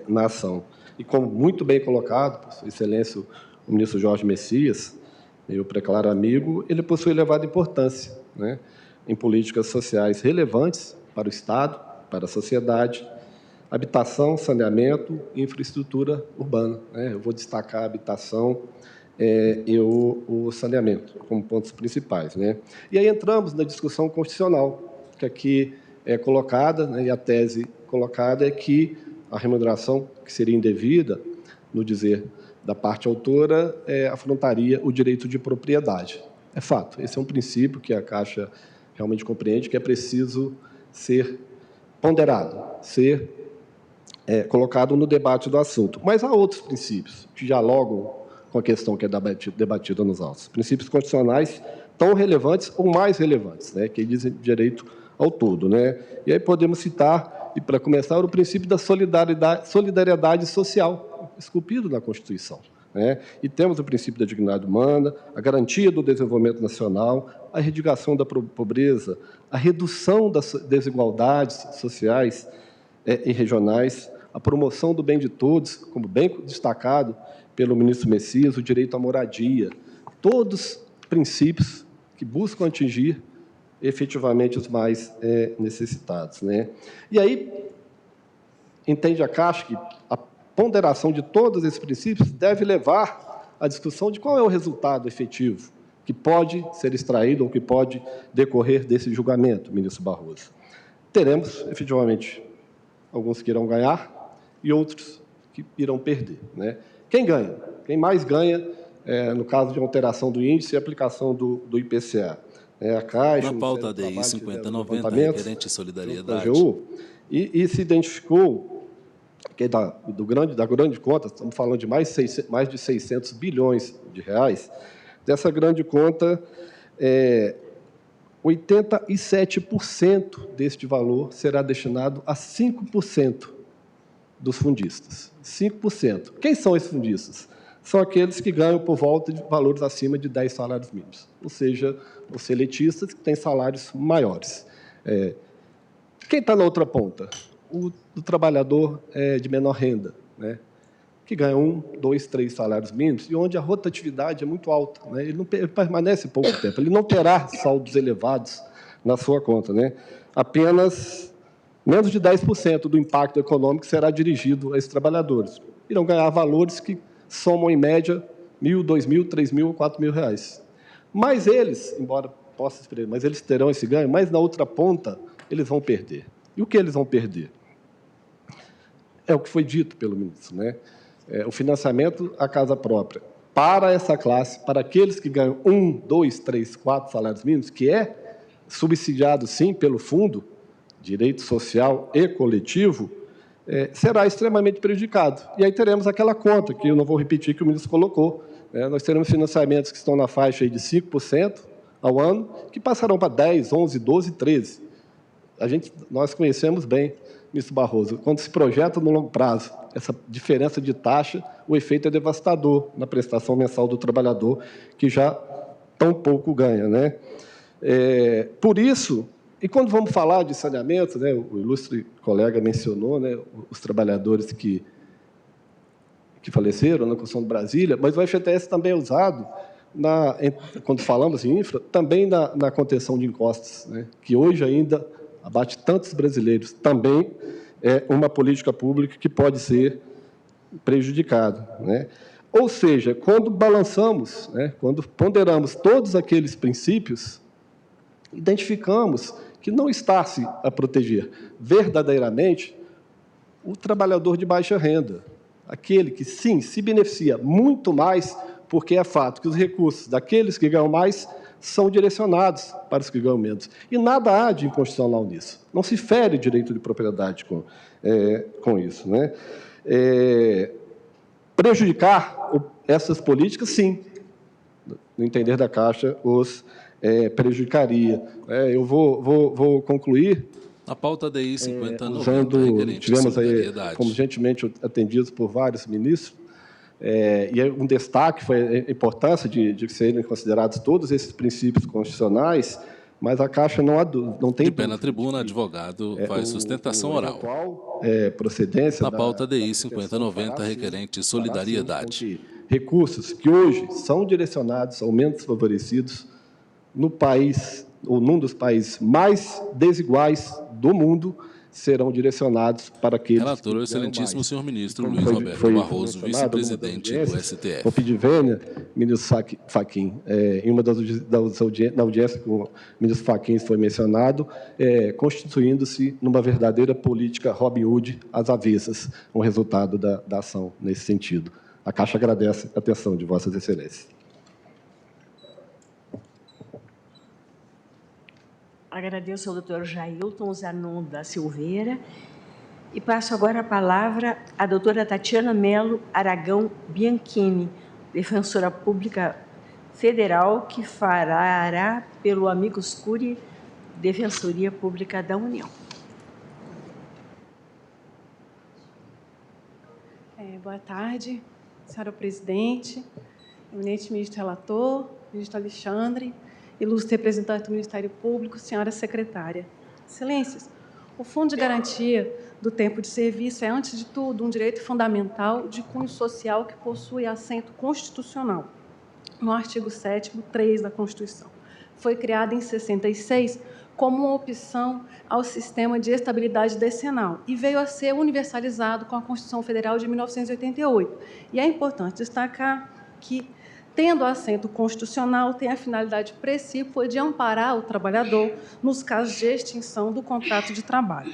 [SPEAKER 9] na ação. E, como muito bem colocado por Sua Excelência, o ministro Jorge Messias, meu preclaro amigo, ele possui elevada importância em políticas sociais relevantes para o Estado, para a sociedade, habitação, saneamento e infraestrutura urbana. Eu vou destacar a habitação e o saneamento como pontos principais. E aí entramos na discussão constitucional, que aqui é colocada, e a tese colocada é que a remuneração que seria indevida, no dizer da parte autora, afrontaria o direito de propriedade. É fato, esse é um princípio que a Caixa realmente compreende que é preciso ser ponderado, ser colocado no debate do assunto. Mas há outros princípios que dialogam com a questão que é debatida nos autos. Princípios constitucionais tão relevantes ou mais relevantes, que dizem direito ao todo. E aí podemos citar, e para começar, o princípio da solidariedade social, esculpido na Constituição. E temos o princípio da dignidade humana, a garantia do desenvolvimento nacional, a erradicação da pobreza, a redução das desigualdades sociais e regionais, a promoção do bem de todos, como bem destacado pelo ministro Messias, o direito à moradia, todos princípios que buscam atingir efetivamente os mais necessitados. E aí, entende a Caixa que a ponderação de todos esses princípios deve levar à discussão de qual é o resultado efetivo que pode ser extraído ou que pode decorrer desse julgamento, ministro Barroso. Teremos, efetivamente, alguns que irão ganhar e outros que irão perder. Quem ganha? Quem mais ganha, no caso de alteração do índice e aplicação do IPCA? A Caixa...
[SPEAKER 5] Na pauta ADI 5090, referente à solidariedade.
[SPEAKER 9] E se identificou que da grande conta, estamos falando de mais de 600 bilhões de reais, dessa grande conta, 87% deste valor será destinado a 5% dos fundistas. 5%. Quem são esses fundistas? São aqueles que ganham por volta de valores acima de 10 salários mínimos, ou seja, os seletistas que têm salários maiores. Quem está na outra ponta? O trabalhador de menor renda, que ganha 1, 2, 3 salários mínimos, e onde a rotatividade é muito alta. Ele não permanece pouco tempo, ele não terá saldos elevados na sua conta. Apenas menos de 10% do impacto econômico será dirigido a esses trabalhadores. Irão ganhar valores que somam, em média, R$ 1.000, R$ 2.000, R$ 3.000 ou R$ 4.000. Mas eles, embora possa esperar, mas eles terão esse ganho, mas na outra ponta eles vão perder. E o que eles vão perder? É o que foi dito pelo ministro, o financiamento à casa própria. para essa classe, para aqueles que ganham 1, 2, 3, 4 salários mínimos, que é subsidiado, sim, pelo Fundo Direito Social e Coletivo, será extremamente prejudicado. E aí teremos aquela conta, que eu não vou repetir, que o ministro colocou. Nós teremos financiamentos que estão na faixa aí de 5% ao ano, que passarão para 10%, 11%, 12%, 13%. Nós conhecemos bem, ministro Barroso, quando se projeta no longo prazo essa diferença de taxa, o efeito é devastador na prestação mensal do trabalhador, que já tão pouco ganha, né? Por isso, e quando vamos falar de saneamento, né, o ilustre colega mencionou, né, os trabalhadores que faleceram na construção de Brasília, mas o FGTS também é usado, quando falamos em infra, também na contenção de encostas, né, que hoje ainda abate tantos brasileiros. Também é uma política pública que pode ser prejudicada, né? Ou seja, quando balançamos, né, quando ponderamos todos aqueles princípios, identificamos que não está-se a proteger verdadeiramente o trabalhador de baixa renda, aquele que, sim, se beneficia muito mais, porque é fato que os recursos daqueles que ganham mais são direcionados para os que ganham menos. E nada há de inconstitucional nisso. Não se fere direito de propriedade com isso, né? Prejudicar essas políticas, sim, no entender da Caixa, os prejudicaria. Eu vou concluir.
[SPEAKER 5] A pauta DI 5090,
[SPEAKER 9] tivemos aí, fomos gentilmente atendidos por vários ministros, e um destaque foi a importância de serem considerados todos esses princípios constitucionais, mas a Caixa não tem...
[SPEAKER 5] De pé na tribuna, advogado faz sustentação oral.
[SPEAKER 9] Procedência
[SPEAKER 5] na pauta DI 5090, requerente solidariedade.
[SPEAKER 9] Recursos que hoje são direcionados ao menos favorecidos no país, ou num dos países mais desiguais do mundo, serão direcionados para aqueles...
[SPEAKER 5] Relator, o excelentíssimo senhor ministro Luiz Roberto Barroso, vice-presidente do STF.
[SPEAKER 9] Vou pedir vênia, ministro Fachin, em uma na audiência que o ministro Fachin foi mencionado, constituindo-se numa verdadeira política Robin Hood às avessas, um resultado da ação nesse sentido. A Caixa agradece a atenção de Vossas Excelências.
[SPEAKER 1] Agradeço ao doutor Jailton Zanon da Silveira e passo agora a palavra à doutora Tatiana Melo Aragão Bianchini, defensora pública federal, que fará pelo Amicus Curiae Defensoria Pública da União.
[SPEAKER 10] Boa tarde, senhora presidente, eminente ministro relator, ministro Alexandre, ilustre representante do Ministério Público, senhora secretária. Excelências, o Fundo de Garantia do Tempo de Serviço é, antes de tudo, um direito fundamental de cunho social que possui assento constitucional, no artigo 7º, 3 da Constituição. Foi criado em 66 como uma opção ao sistema de estabilidade decenal e veio a ser universalizado com a Constituição Federal de 1988. E é importante destacar que, tendo assento constitucional, tem a finalidade precípua de amparar o trabalhador nos casos de extinção do contrato de trabalho.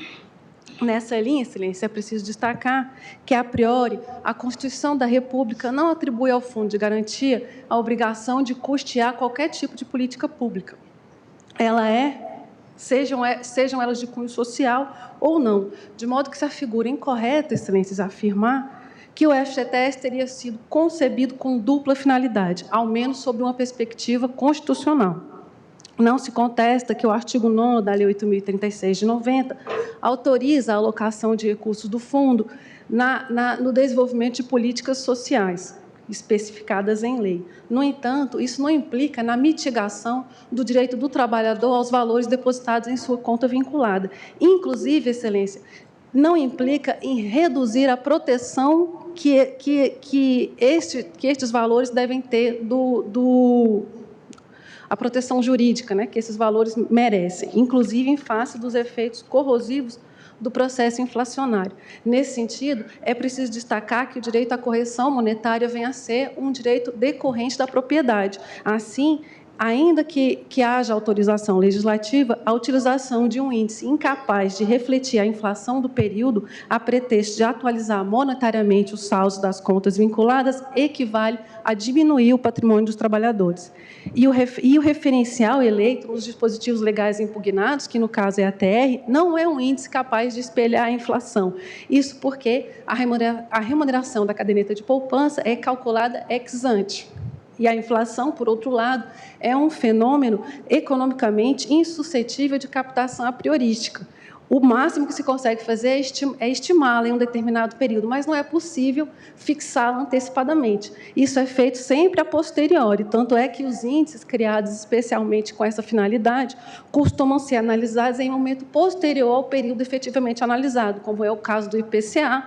[SPEAKER 10] Nessa linha, Excelência, é preciso destacar que, a priori, a Constituição da República não atribui ao Fundo de Garantia a obrigação de custear qualquer tipo de política pública. Ela sejam elas de cunho social ou não, de modo que se afigura incorreto, Excelências, afirmar que o FGTS teria sido concebido com dupla finalidade, ao menos sob uma perspectiva constitucional. Não se contesta que o artigo 9º da Lei 8.036 de 90 autoriza a alocação de recursos do fundo no desenvolvimento de políticas sociais, especificadas em lei. No entanto, isso não implica na mitigação do direito do trabalhador aos valores depositados em sua conta vinculada. Inclusive, Excelência, não implica em reduzir a proteção que estes valores devem ter a proteção jurídica, né, que esses valores merecem, inclusive em face dos efeitos corrosivos do processo inflacionário. Nesse sentido, é preciso destacar que o direito à correção monetária vem a ser um direito decorrente da propriedade. Assim, ainda que haja autorização legislativa, a utilização de um índice incapaz de refletir a inflação do período a pretexto de atualizar monetariamente os saldos das contas vinculadas equivale a diminuir o patrimônio dos trabalhadores. E o referencial eleito nos dispositivos legais impugnados, que no caso é a TR, não é um índice capaz de espelhar a inflação. Isso porque a remuneração da caderneta de poupança é calculada ex ante. E a inflação, por outro lado, é um fenômeno economicamente insuscetível de captação a priorística. O máximo que se consegue fazer é estimá-la em um determinado período, mas não é possível fixá-la antecipadamente. Isso é feito sempre a posteriori, tanto é que os índices criados especialmente com essa finalidade costumam ser analisados em um momento posterior ao período efetivamente analisado, como é o caso do IPCA,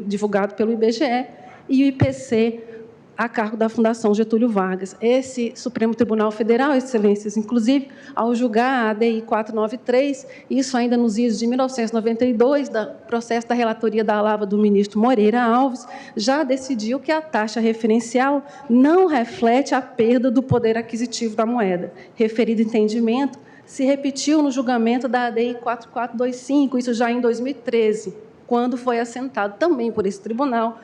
[SPEAKER 10] divulgado pelo IBGE, e o IPC, a cargo da Fundação Getúlio Vargas. Esse Supremo Tribunal Federal, Excelências, inclusive, ao julgar a ADI 493, isso ainda nos idos de 1992, do processo da relatoria da lava do ministro Moreira Alves, já decidiu que a taxa referencial não reflete a perda do poder aquisitivo da moeda. Referido entendimento se repetiu no julgamento da ADI 4425, isso já em 2013, quando foi assentado também por esse tribunal,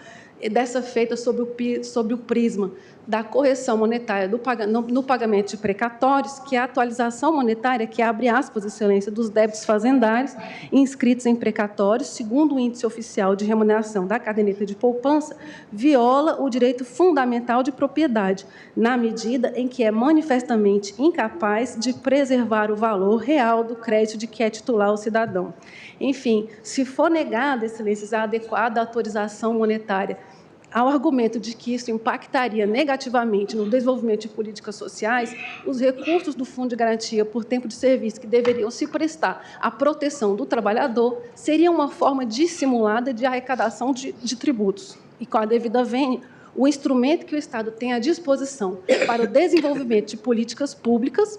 [SPEAKER 10] dessa feita sob o prisma da correção monetária no pagamento de precatórios, que é a atualização monetária, que abre aspas, Excelência, dos débitos fazendários inscritos em precatórios, segundo o índice oficial de remuneração da caderneta de poupança, viola o direito fundamental de propriedade, na medida em que é manifestamente incapaz de preservar o valor real do crédito de que é titular o cidadão. Enfim, se for negada, Excelências, a adequada autorização monetária ao argumento de que isso impactaria negativamente no desenvolvimento de políticas sociais, os recursos do Fundo de Garantia por Tempo de Serviço, que deveriam se prestar à proteção do trabalhador, seriam uma forma dissimulada de arrecadação de tributos. E, com a devida vênia, o instrumento que o Estado tem à disposição para o desenvolvimento de políticas públicas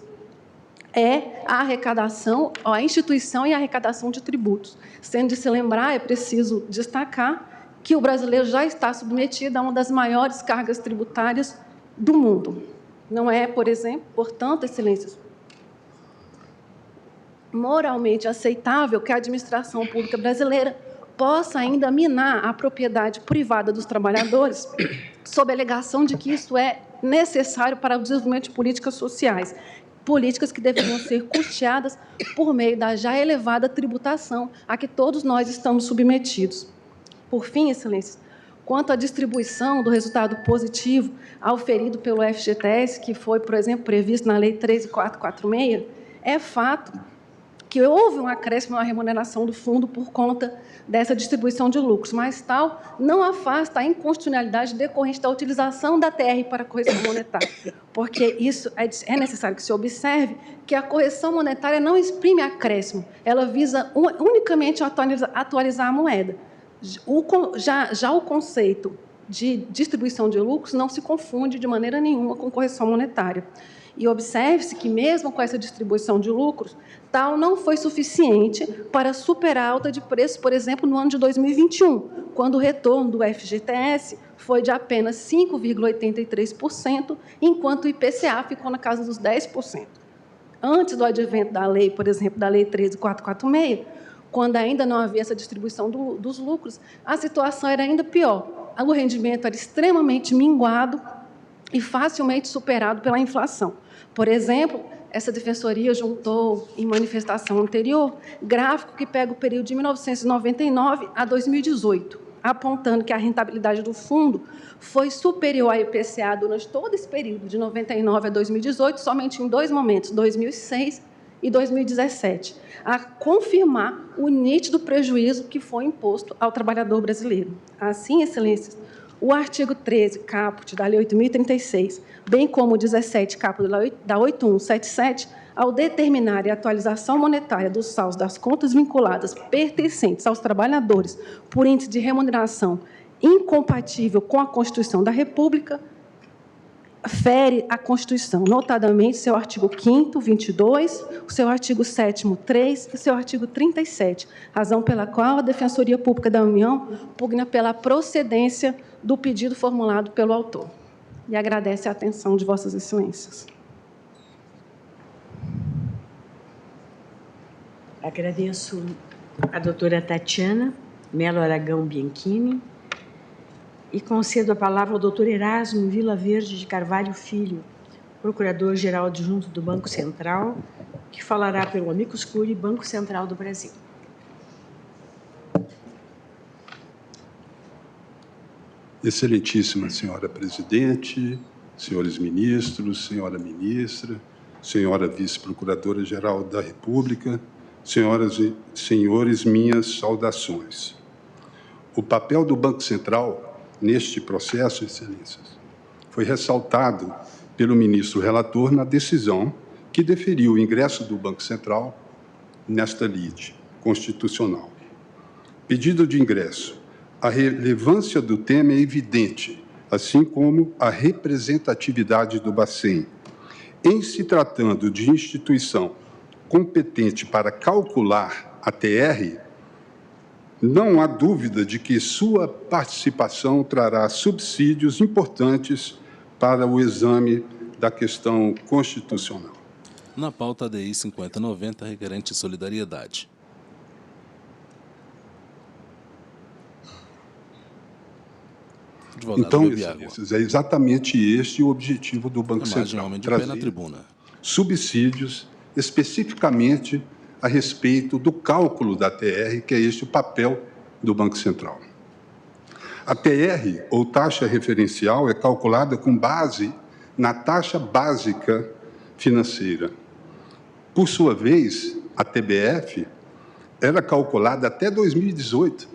[SPEAKER 10] é a arrecadação, a instituição e a arrecadação de tributos. Sendo de se lembrar, é preciso destacar que o brasileiro já está submetido a uma das maiores cargas tributárias do mundo. Não é, por exemplo, portanto, Excelências, moralmente aceitável que a administração pública brasileira possa ainda minar a propriedade privada dos trabalhadores sob a alegação de que isso é necessário para o desenvolvimento de políticas sociais, políticas que deveriam ser custeadas por meio da já elevada tributação a que todos nós estamos submetidos. Por fim, Excelências, quanto à distribuição do resultado positivo auferido pelo FGTS, que foi, por exemplo, previsto na Lei 13.446, é fato que houve um acréscimo na remuneração do fundo por conta dessa distribuição de lucros, mas tal não afasta a inconstitucionalidade decorrente da utilização da TR para a correção monetária, porque isso é necessário que se observe que a correção monetária não exprime acréscimo, ela visa unicamente atualizar a moeda. Já o conceito de distribuição de lucros não se confunde de maneira nenhuma com correção monetária. E observe-se que, mesmo com essa distribuição de lucros, tal não foi suficiente para superar a alta de preço, por exemplo, no ano de 2021, quando o retorno do FGTS foi de apenas 5,83%, enquanto o IPCA ficou na casa dos 10%. Antes do advento da lei, por exemplo, da Lei 13.446, quando ainda não havia essa distribuição dos lucros, a situação era ainda pior. O rendimento era extremamente minguado e facilmente superado pela inflação. Por exemplo, essa defensoria juntou, em manifestação anterior, gráfico que pega o período de 1999 a 2018, apontando que a rentabilidade do fundo foi superior ao IPCA durante todo esse período, de 99 a 2018, somente em dois momentos, 2006 e 2017, a confirmar o nítido prejuízo que foi imposto ao trabalhador brasileiro. Assim, Excelências, o artigo 13, caput, da Lei 8.036, bem como o 17, caput, da 8.177, ao determinar a atualização monetária dos saldos das contas vinculadas pertencentes aos trabalhadores por índice de remuneração incompatível com a Constituição da República, fere a Constituição, notadamente seu artigo 5º, 22, o seu artigo 7º, 3 e o seu artigo 37, razão pela qual a Defensoria Pública da União pugna pela procedência do pedido formulado pelo autor. E agradece a atenção de Vossas Excelências.
[SPEAKER 1] Agradeço a doutora Tatiana Melo Aragão Bianchini e concedo a palavra ao doutor Erasmo Vilaverde de Carvalho Filho, Procurador-Geral Adjunto do Banco Central, que falará pelo Amicus Curiae Banco Central do Brasil.
[SPEAKER 11] Excelentíssima senhora presidente, senhores ministros, senhora ministra, senhora vice-procuradora-geral da República, senhoras e senhores, minhas saudações. O papel do Banco Central neste processo, excelências, foi ressaltado pelo ministro relator na decisão que deferiu o ingresso do Banco Central nesta lide constitucional. Pedido de ingresso. A relevância do tema é evidente, assim como a representatividade do Bacen. Em se tratando de instituição competente para calcular a TR, não há dúvida de que sua participação trará subsídios importantes para o exame da questão constitucional.
[SPEAKER 5] Na pauta ADI 5090, requerente solidariedade.
[SPEAKER 11] Então, excelências, é exatamente este o objetivo do Banco Central, trazer subsídios especificamente a respeito do cálculo da TR, que é este o papel do Banco Central. A TR, ou taxa referencial, é calculada com base na taxa básica financeira. Por sua vez, a TBF era calculada até 2018,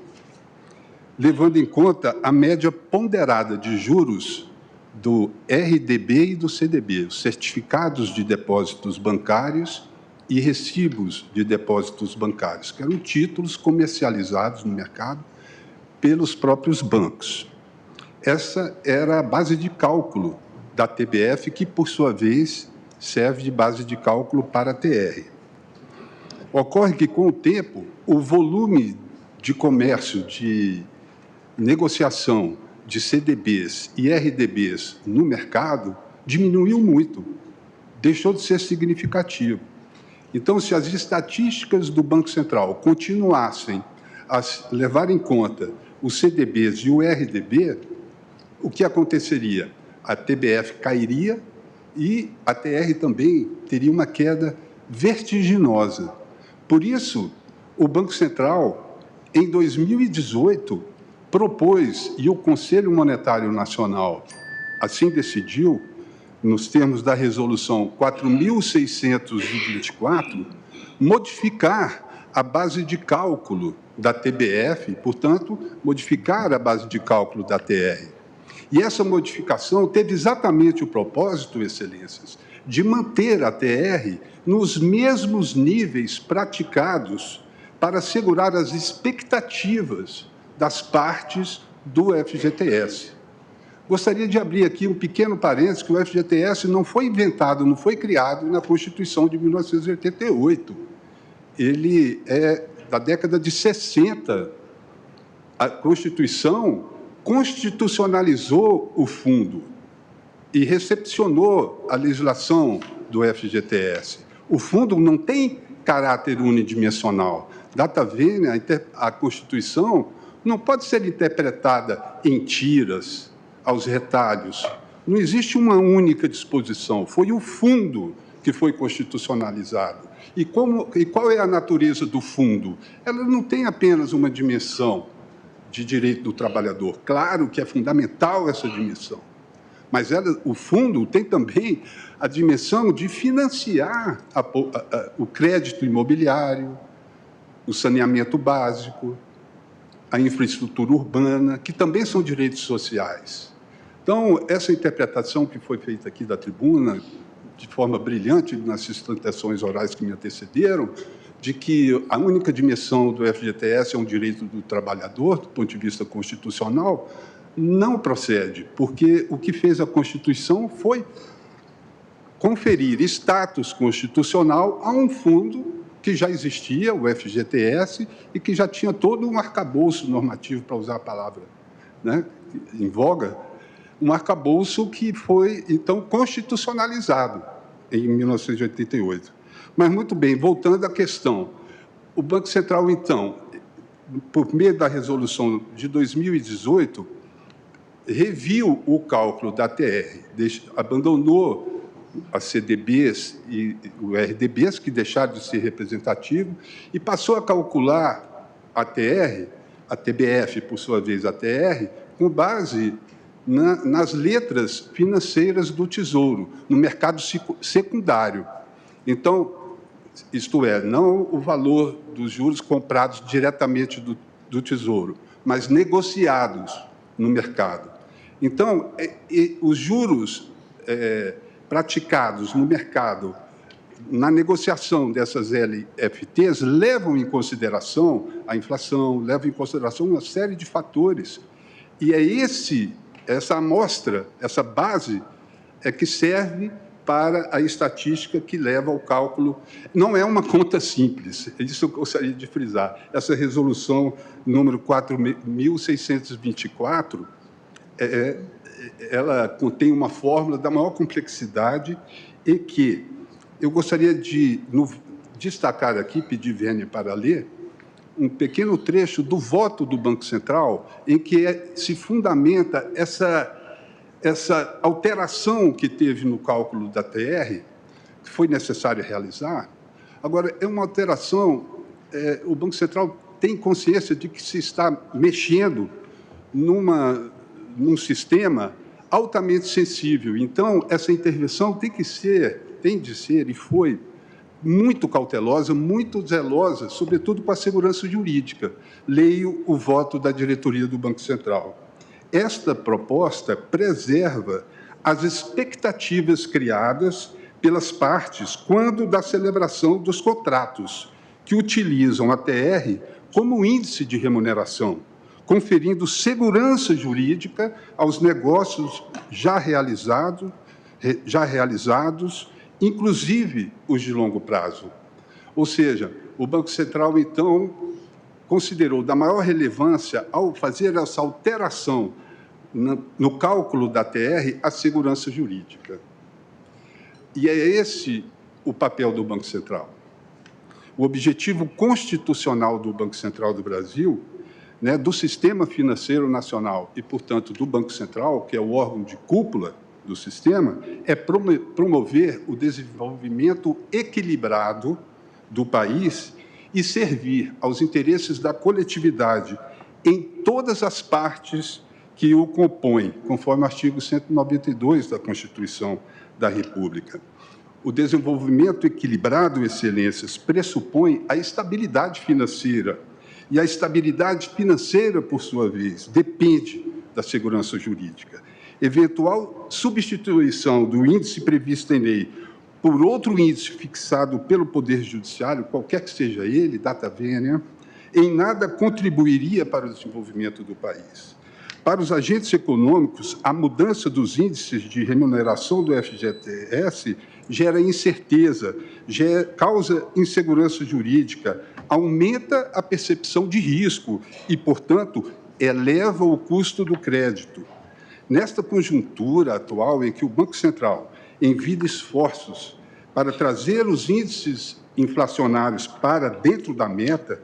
[SPEAKER 11] levando em conta a média ponderada de juros do RDB e do CDB, os certificados de depósitos bancários e recibos de depósitos bancários, que eram títulos comercializados no mercado pelos próprios bancos. Essa era a base de cálculo da TBF, que, por sua vez, serve de base de cálculo para a TR. Ocorre que, com o tempo, o volume de comércio, de negociação de CDBs e RDBs no mercado diminuiu muito, deixou de ser significativo. Então, se as estatísticas do Banco Central continuassem a levar em conta os CDBs e o RDB, o que aconteceria? A TBF cairia e a TR também teria uma queda vertiginosa. Por isso, o Banco Central, em 2018, propôs, e o Conselho Monetário Nacional assim decidiu, nos termos da Resolução 4.624, modificar a base de cálculo da TBF, portanto, modificar a base de cálculo da TR. E essa modificação teve exatamente o propósito, excelências, de manter a TR nos mesmos níveis praticados para assegurar as expectativas das partes do FGTS. Gostaria de abrir aqui um pequeno parênteses, que o FGTS não foi inventado, não foi criado na Constituição de 1988. Ele é da década de 60. A Constituição constitucionalizou o fundo e recepcionou a legislação do FGTS. O fundo não tem caráter unidimensional. Data vênia, a Constituição não pode ser interpretada em tiras, aos retalhos. Não existe uma única disposição. Foi o fundo que foi constitucionalizado. E qual é a natureza do fundo? Ela não tem apenas uma dimensão de direito do trabalhador. Claro que é fundamental essa dimensão. Mas o fundo tem também a dimensão de financiar o crédito imobiliário, o saneamento básico, a infraestrutura urbana, que também são direitos sociais. Então, essa interpretação que foi feita aqui da tribuna, de forma brilhante nas sustentações orais que me antecederam, de que a única dimensão do FGTS é um direito do trabalhador, do ponto de vista constitucional, não procede, porque o que fez a Constituição foi conferir status constitucional a um fundo que já existia, o FGTS, e que já tinha todo um arcabouço normativo, para usar a palavra, né, em voga, um arcabouço que foi, então, constitucionalizado em 1988. Mas, muito bem, voltando à questão, O Banco Central, então, por meio da resolução de 2018, reviu o cálculo da TR, abandonou as CDBs e o RDBs, que deixaram de ser representativo, e passou a calcular a TR, a TBF, por sua vez, a TR, com base nas letras financeiras do Tesouro, no mercado secundário. Então, isto é, não o valor dos juros comprados diretamente do Tesouro, mas negociados no mercado. Então, os juros praticados no mercado, na negociação dessas LFTs, levam em consideração a inflação, levam em consideração uma série de fatores. E é essa amostra, essa base, que serve para a estatística que leva ao cálculo. Não é uma conta simples, isso eu gostaria de frisar. Essa resolução número 4.624, ela contém uma fórmula da maior complexidade e que eu gostaria de destacar aqui, pedir Vênia para ler, um pequeno trecho do voto do Banco Central em que se fundamenta essa alteração que teve no cálculo da TR, que foi necessário realizar. Agora, é uma alteração, o Banco Central tem consciência de que se está mexendo num sistema altamente sensível. Então, essa intervenção tem de ser, e foi, muito cautelosa, muito zelosa, sobretudo com a segurança jurídica. Leio o voto da diretoria do Banco Central. Esta proposta preserva as expectativas criadas pelas partes quando da celebração dos contratos, que utilizam a TR como índice de remuneração, conferindo segurança jurídica aos negócios já realizados, inclusive os de longo prazo. Ou seja, o Banco Central, então, considerou da maior relevância, ao fazer essa alteração no cálculo da TR, a segurança jurídica. E é esse o papel do Banco Central. O objetivo constitucional do Banco Central do Brasil, do sistema financeiro nacional e, portanto, do Banco Central, que é o órgão de cúpula do sistema, é promover o desenvolvimento equilibrado do país e servir aos interesses da coletividade em todas as partes que o compõem, conforme o artigo 192 da Constituição da República. O desenvolvimento equilibrado, excelências, pressupõe a estabilidade financeira. E a estabilidade financeira, por sua vez, depende da segurança jurídica. Eventual substituição do índice previsto em lei por outro índice fixado pelo Poder Judiciário, qualquer que seja ele, data vênia, em nada contribuiria para o desenvolvimento do país. Para os agentes econômicos, a mudança dos índices de remuneração do FGTS gera incerteza, causa insegurança jurídica, aumenta a percepção de risco e, portanto, eleva o custo do crédito. Nesta conjuntura atual em que o Banco Central envia esforços para trazer os índices inflacionários para dentro da meta,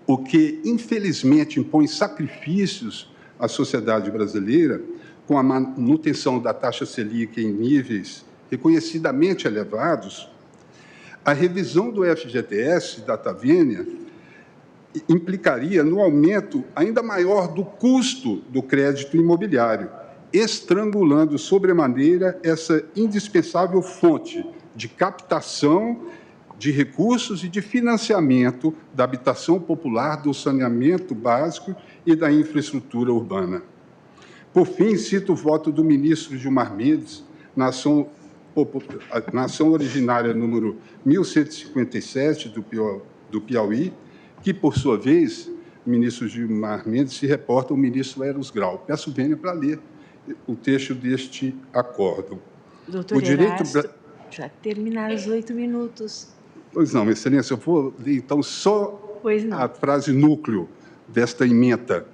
[SPEAKER 11] o que, infelizmente, impõe sacrifícios à sociedade brasileira, com a manutenção da taxa Selic em níveis reconhecidamente elevados, a revisão do FGTS, data vênia, implicaria no aumento ainda maior do custo do crédito imobiliário, estrangulando sobremaneira essa indispensável fonte de captação de recursos e de financiamento da habitação popular, do saneamento básico e da infraestrutura urbana. Por fim, cito o voto do ministro Gilmar Mendes, na ação originária número 1157 do Piauí, que, por sua vez, o ministro Gilmar Mendes se reporta ao ministro Eros Grau. Peço vênia para ler o texto deste acórdão.
[SPEAKER 1] Doutor Erasto, já terminaram os 8 minutos.
[SPEAKER 11] Pois não, Excelência, eu vou ler, então, só a frase núcleo desta ementa.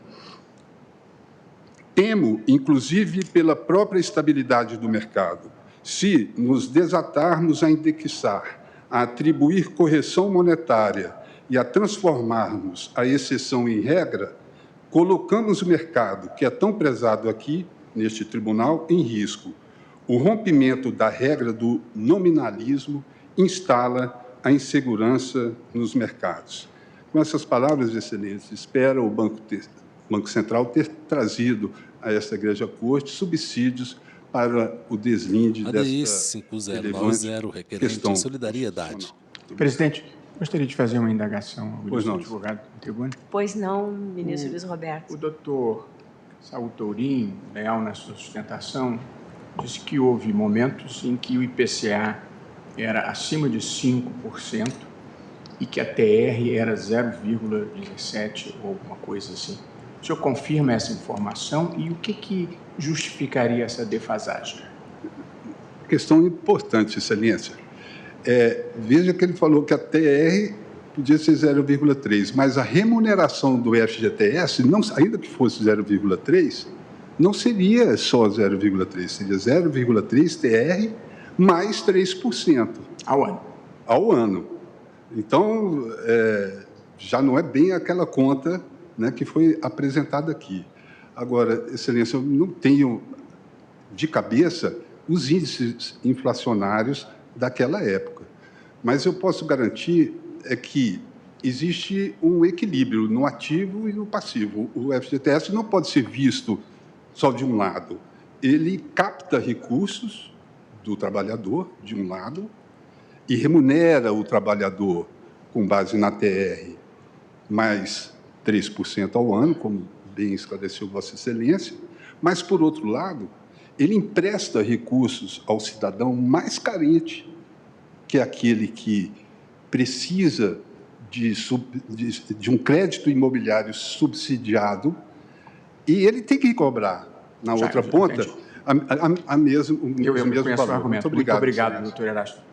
[SPEAKER 11] Temo, inclusive, pela própria estabilidade do mercado, se nos desatarmos a indexar, a atribuir correção monetária e a transformarmos a exceção em regra, colocamos o mercado, que é tão prezado aqui, neste tribunal, em risco. O rompimento da regra do nominalismo instala a insegurança nos mercados. Com essas palavras, Excelência, espero o Banco Central ter trazido a esta Igreja Corte subsídios para o deslinde dessa
[SPEAKER 5] 5090, requerente em solidariedade.
[SPEAKER 4] Presidente, gostaria de fazer uma indagação ao advogado da tribuna.
[SPEAKER 1] Pois não, ministro Luiz Roberto.
[SPEAKER 4] O doutor Saul Tourinho, leal na sua sustentação, disse que houve momentos em que o IPCA era acima de 5% e que a TR era 0,17 ou alguma coisa assim. O senhor confirma essa informação e o que justificaria essa defasagem?
[SPEAKER 11] Questão importante, Excelência. Veja que ele falou que a TR podia ser 0,3, mas a remuneração do FGTS, ainda que fosse 0,3, não seria só 0,3, seria 0,3 TR mais 3%.
[SPEAKER 4] Ao ano.
[SPEAKER 11] Ao ano. Então, já não é bem aquela conta, né, que foi apresentada aqui. Agora, Excelência, eu não tenho de cabeça os índices inflacionários daquela época, mas eu posso garantir que existe um equilíbrio no ativo e no passivo. O FGTS não pode ser visto só de um lado. Ele capta recursos do trabalhador, de um lado, e remunera o trabalhador com base na TR mais 3% ao ano, como bem esclareceu Vossa Excelência, mas, por outro lado, ele empresta recursos ao cidadão mais carente, que é aquele que precisa de um crédito imobiliário subsidiado, e ele tem que cobrar, na outra ponta, o mesmo valor.
[SPEAKER 4] Muito obrigado, doutor Erasto.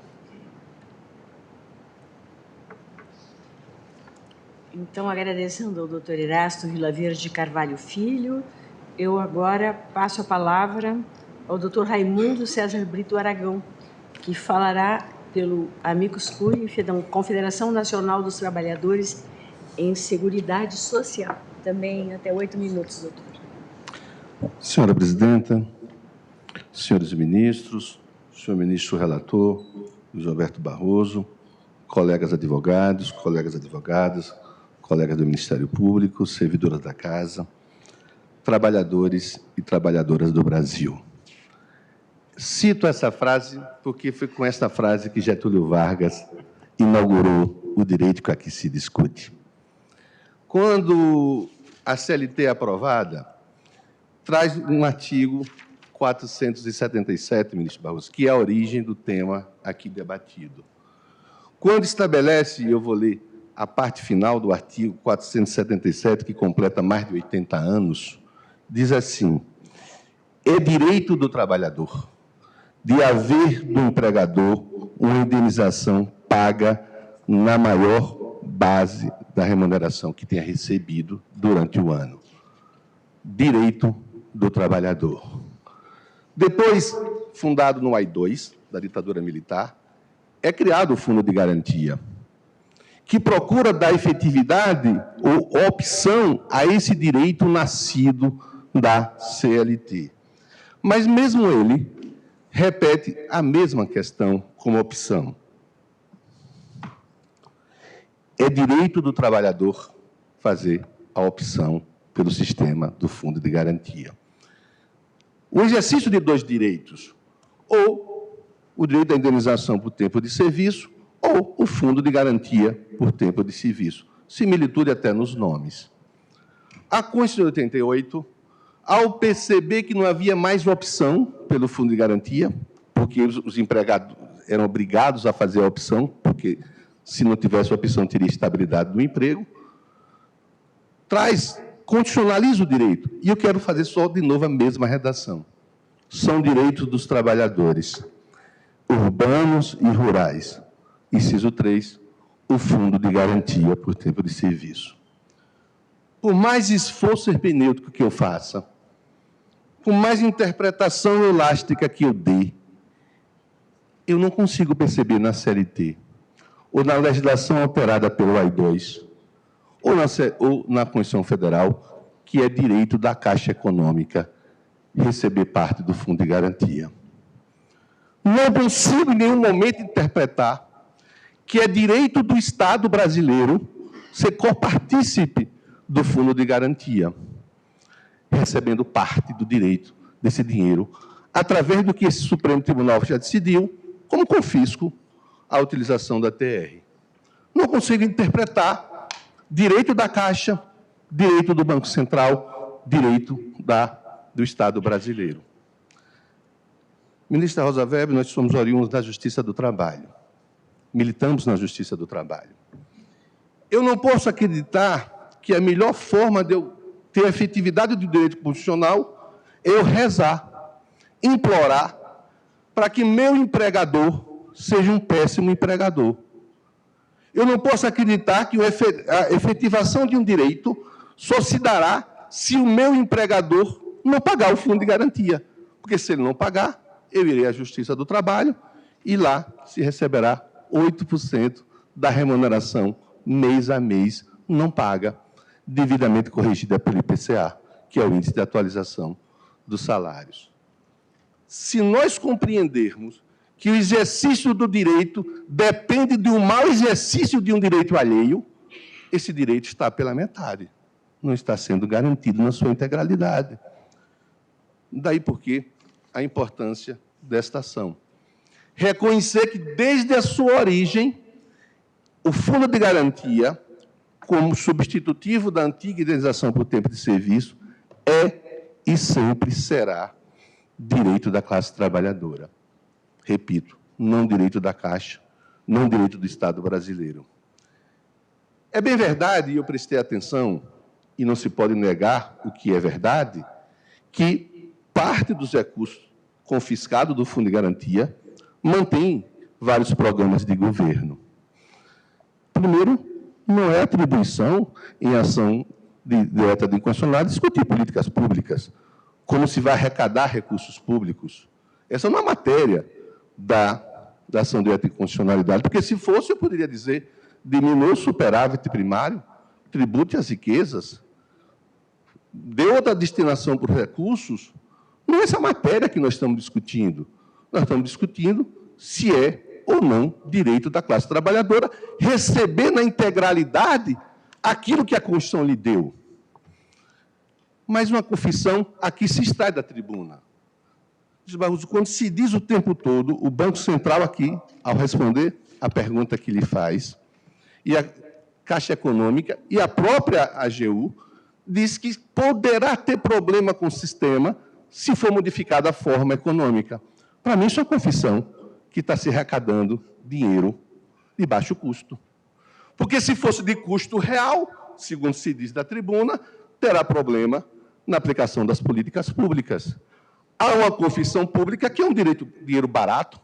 [SPEAKER 1] Então, agradecendo ao doutor Erasto Vilaverde de Carvalho Filho, eu agora passo a palavra ao doutor Raimundo César Brito Aragão, que falará pelo Amicus Curiae, Confederação Nacional dos Trabalhadores em Seguridade Social. Também até 8 minutos, doutor.
[SPEAKER 12] Senhora Presidenta, senhores ministros, senhor ministro relator, Luiz Roberto Barroso, colegas advogados, colegas advogadas, colegas do Ministério Público, servidoras da Casa, trabalhadores e trabalhadoras do Brasil. Cito essa frase porque foi com esta frase que Getúlio Vargas inaugurou o direito que aqui se discute. Quando a CLT é aprovada, traz um artigo 477, ministro Barroso, que é a origem do tema aqui debatido. Quando estabelece, eu vou ler a parte final do artigo 477, que completa mais de 80 anos, diz assim: é direito do trabalhador de haver do empregador uma indenização paga na maior base da remuneração que tenha recebido durante o ano. Direito do trabalhador. Depois, fundado no AI-2, da ditadura militar, é criado o Fundo de Garantia, que procura dar efetividade ou opção a esse direito nascido da CLT. Mas mesmo ele repete a mesma questão como opção. É direito do trabalhador fazer a opção pelo sistema do Fundo de Garantia. O exercício de dois direitos, ou o direito da indenização por tempo de serviço, ou o Fundo de Garantia por tempo de serviço. Similitude até nos nomes. A Constituição de 88, ao perceber que não havia mais opção pelo Fundo de Garantia, porque os empregados eram obrigados a fazer a opção, porque se não tivesse opção teria estabilidade do emprego, condicionaliza o direito. E eu quero fazer só de novo a mesma redação. São direitos dos trabalhadores urbanos e rurais. Inciso 3, o Fundo de Garantia por tempo de serviço. Por mais esforço hermenêutico que eu faça, por mais interpretação elástica que eu dê, eu não consigo perceber na CLT ou na legislação alterada pelo AI-2, ou na Constituição Federal, que é direito da Caixa Econômica receber parte do Fundo de Garantia. Não consigo em nenhum momento interpretar que é direito do Estado brasileiro ser copartícipe do Fundo de Garantia, recebendo parte do direito desse dinheiro, através do que esse Supremo Tribunal já decidiu, como confisco a utilização da TR. Não consigo interpretar direito da Caixa, direito do Banco Central, direito do Estado brasileiro. Ministra Rosa Weber, nós somos oriundos da Justiça do Trabalho. Militamos na Justiça do Trabalho. Eu não posso acreditar que a melhor forma de eu ter a efetividade do direito constitucional é eu rezar, implorar, para que meu empregador seja um péssimo empregador. Eu não posso acreditar que a efetivação de um direito só se dará se o meu empregador não pagar o Fundo de Garantia. Porque se ele não pagar, eu irei à Justiça do Trabalho e lá se receberá 8% da remuneração mês a mês não paga, devidamente corrigida pelo IPCA, que é o Índice de Atualização dos Salários. Se nós compreendermos que o exercício do direito depende de um mau exercício de um direito alheio, esse direito está pela metade, não está sendo garantido na sua integralidade. Daí porque a importância desta ação. Reconhecer que, desde a sua origem, o Fundo de Garantia, como substitutivo da antiga indenização por tempo de serviço, é e sempre será direito da classe trabalhadora. Repito, não direito da Caixa, não direito do Estado brasileiro. É bem verdade, e eu prestei atenção, e não se pode negar o que é verdade, que parte dos recursos confiscados do Fundo de Garantia mantém vários programas de governo. Primeiro, não é atribuição em ação direta de inconstitucionalidade discutir políticas públicas, como se vai arrecadar recursos públicos. Essa não é matéria da ação direta de inconstitucionalidade, porque, se fosse, eu poderia dizer, diminua o superávit primário, tribute as riquezas, dê outra destinação para os recursos. Não é essa matéria que nós estamos discutindo. Nós estamos discutindo se é ou não direito da classe trabalhadora receber na integralidade aquilo que a Constituição lhe deu. Mas uma confissão aqui se extrai da tribuna. Barroso, quando se diz o tempo todo, o Banco Central aqui, ao responder a pergunta que lhe faz, e a Caixa Econômica e a própria AGU, diz que poderá ter problema com o sistema se for modificada a forma econômica. Para mim, isso é uma confissão que está se arrecadando dinheiro de baixo custo. Porque, se fosse de custo real, segundo se diz da tribuna, terá problema na aplicação das políticas públicas. Há uma confissão pública que é um dinheiro barato,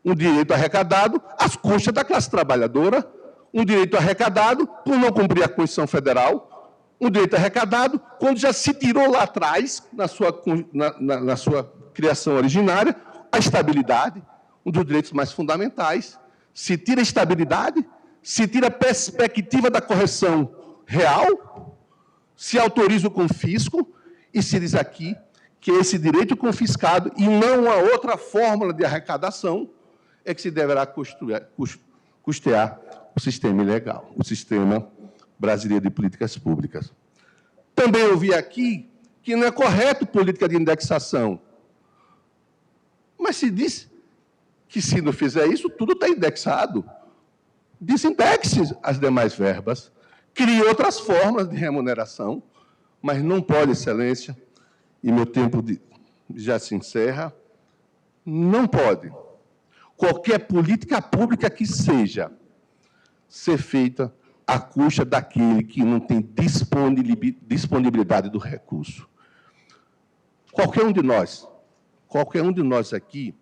[SPEAKER 12] um direito arrecadado às custas da classe trabalhadora, um direito arrecadado por não cumprir a Constituição Federal, um direito arrecadado quando já se tirou lá atrás, na sua criação originária, a estabilidade, um dos direitos mais fundamentais. Se tira a estabilidade, se tira a perspectiva da correção real, se autoriza o confisco e se diz aqui que esse direito confiscado, e não a outra fórmula de arrecadação, é que se deverá custear o sistema ilegal, o sistema brasileiro de políticas públicas. Também ouvi aqui que não é correto política de indexação. Mas se diz que, se não fizer isso, tudo está indexado. Desindexe as demais verbas, crie outras formas de remuneração, mas não pode, Excelência, e meu tempo já se encerra, não pode qualquer política pública que seja ser feita à custa daquele que não tem disponibilidade do recurso. Qualquer um de nós aqui,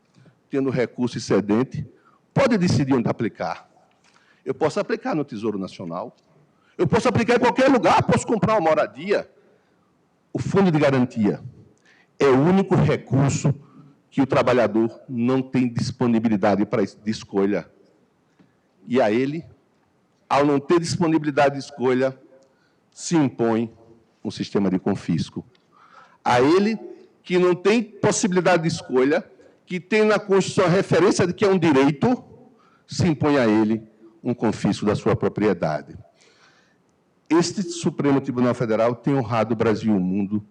[SPEAKER 12] tendo recurso excedente, pode decidir onde aplicar. Eu posso aplicar no Tesouro Nacional, eu posso aplicar em qualquer lugar, posso comprar uma moradia. O Fundo de Garantia é o único recurso que o trabalhador não tem disponibilidade de escolha. E a ele, ao não ter disponibilidade de escolha, se impõe um sistema de confisco. A ele, que não tem possibilidade de escolha, que tem na Constituição a referência de que é um direito, se impõe a ele um confisco da sua propriedade. Este Supremo Tribunal Federal tem honrado o Brasil e o mundo,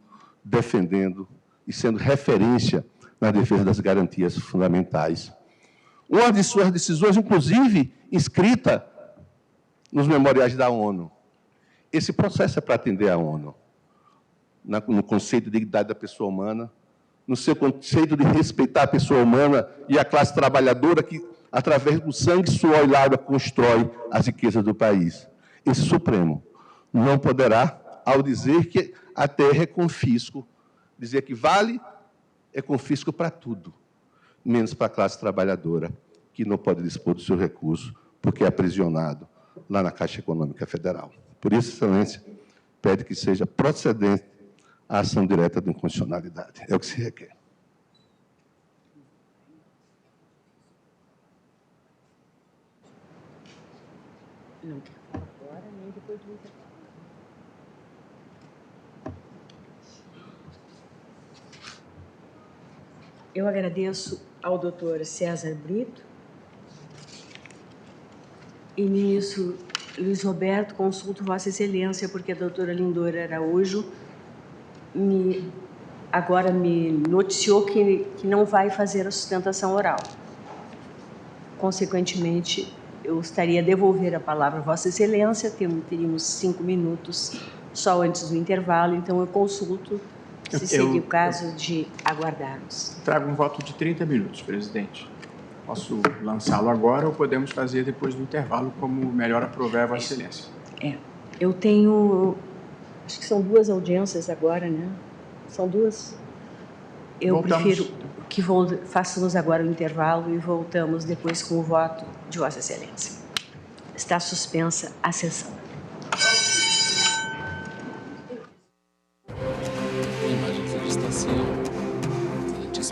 [SPEAKER 12] defendendo e sendo referência na defesa das garantias fundamentais. Uma de suas decisões, inclusive, inscrita nos memoriais da ONU. Esse processo é para atender a ONU, no conceito de dignidade da pessoa humana, no seu conceito de respeitar a pessoa humana e a classe trabalhadora que, através do sangue, suor e lágrima, constrói as riquezas do país. Esse Supremo não poderá, ao dizer que a terra é confisco, dizer que vale é confisco para tudo, menos para a classe trabalhadora, que não pode dispor do seu recurso, porque é aprisionado lá na Caixa Econômica Federal. Por isso, Excelência, pede que seja procedente a ação direta de inconstitucionalidade. É o que se requer.
[SPEAKER 1] Não quer agora, nem depois do intervalo. Eu agradeço ao doutor César Brito e ministro Luiz Roberto, consulto Vossa Excelência, porque a doutora Lindora Araújo agora me noticiou que não vai fazer a sustentação oral. Consequentemente, eu estaria a devolver a palavra a Vossa Excelência, teríamos 5 minutos só antes do intervalo, então eu consulto se seria o caso de aguardarmos.
[SPEAKER 4] Trago um voto de 30 minutos, presidente. Posso lançá-lo agora ou podemos fazer depois do intervalo, como melhor aprouver a Vossa Excelência?
[SPEAKER 1] Eu tenho, acho que são 2 audiências agora, né? São 2. Eu voltamos. Prefiro que façamos agora o intervalo e voltamos depois com o voto de Vossa Excelência. Está suspensa a sessão.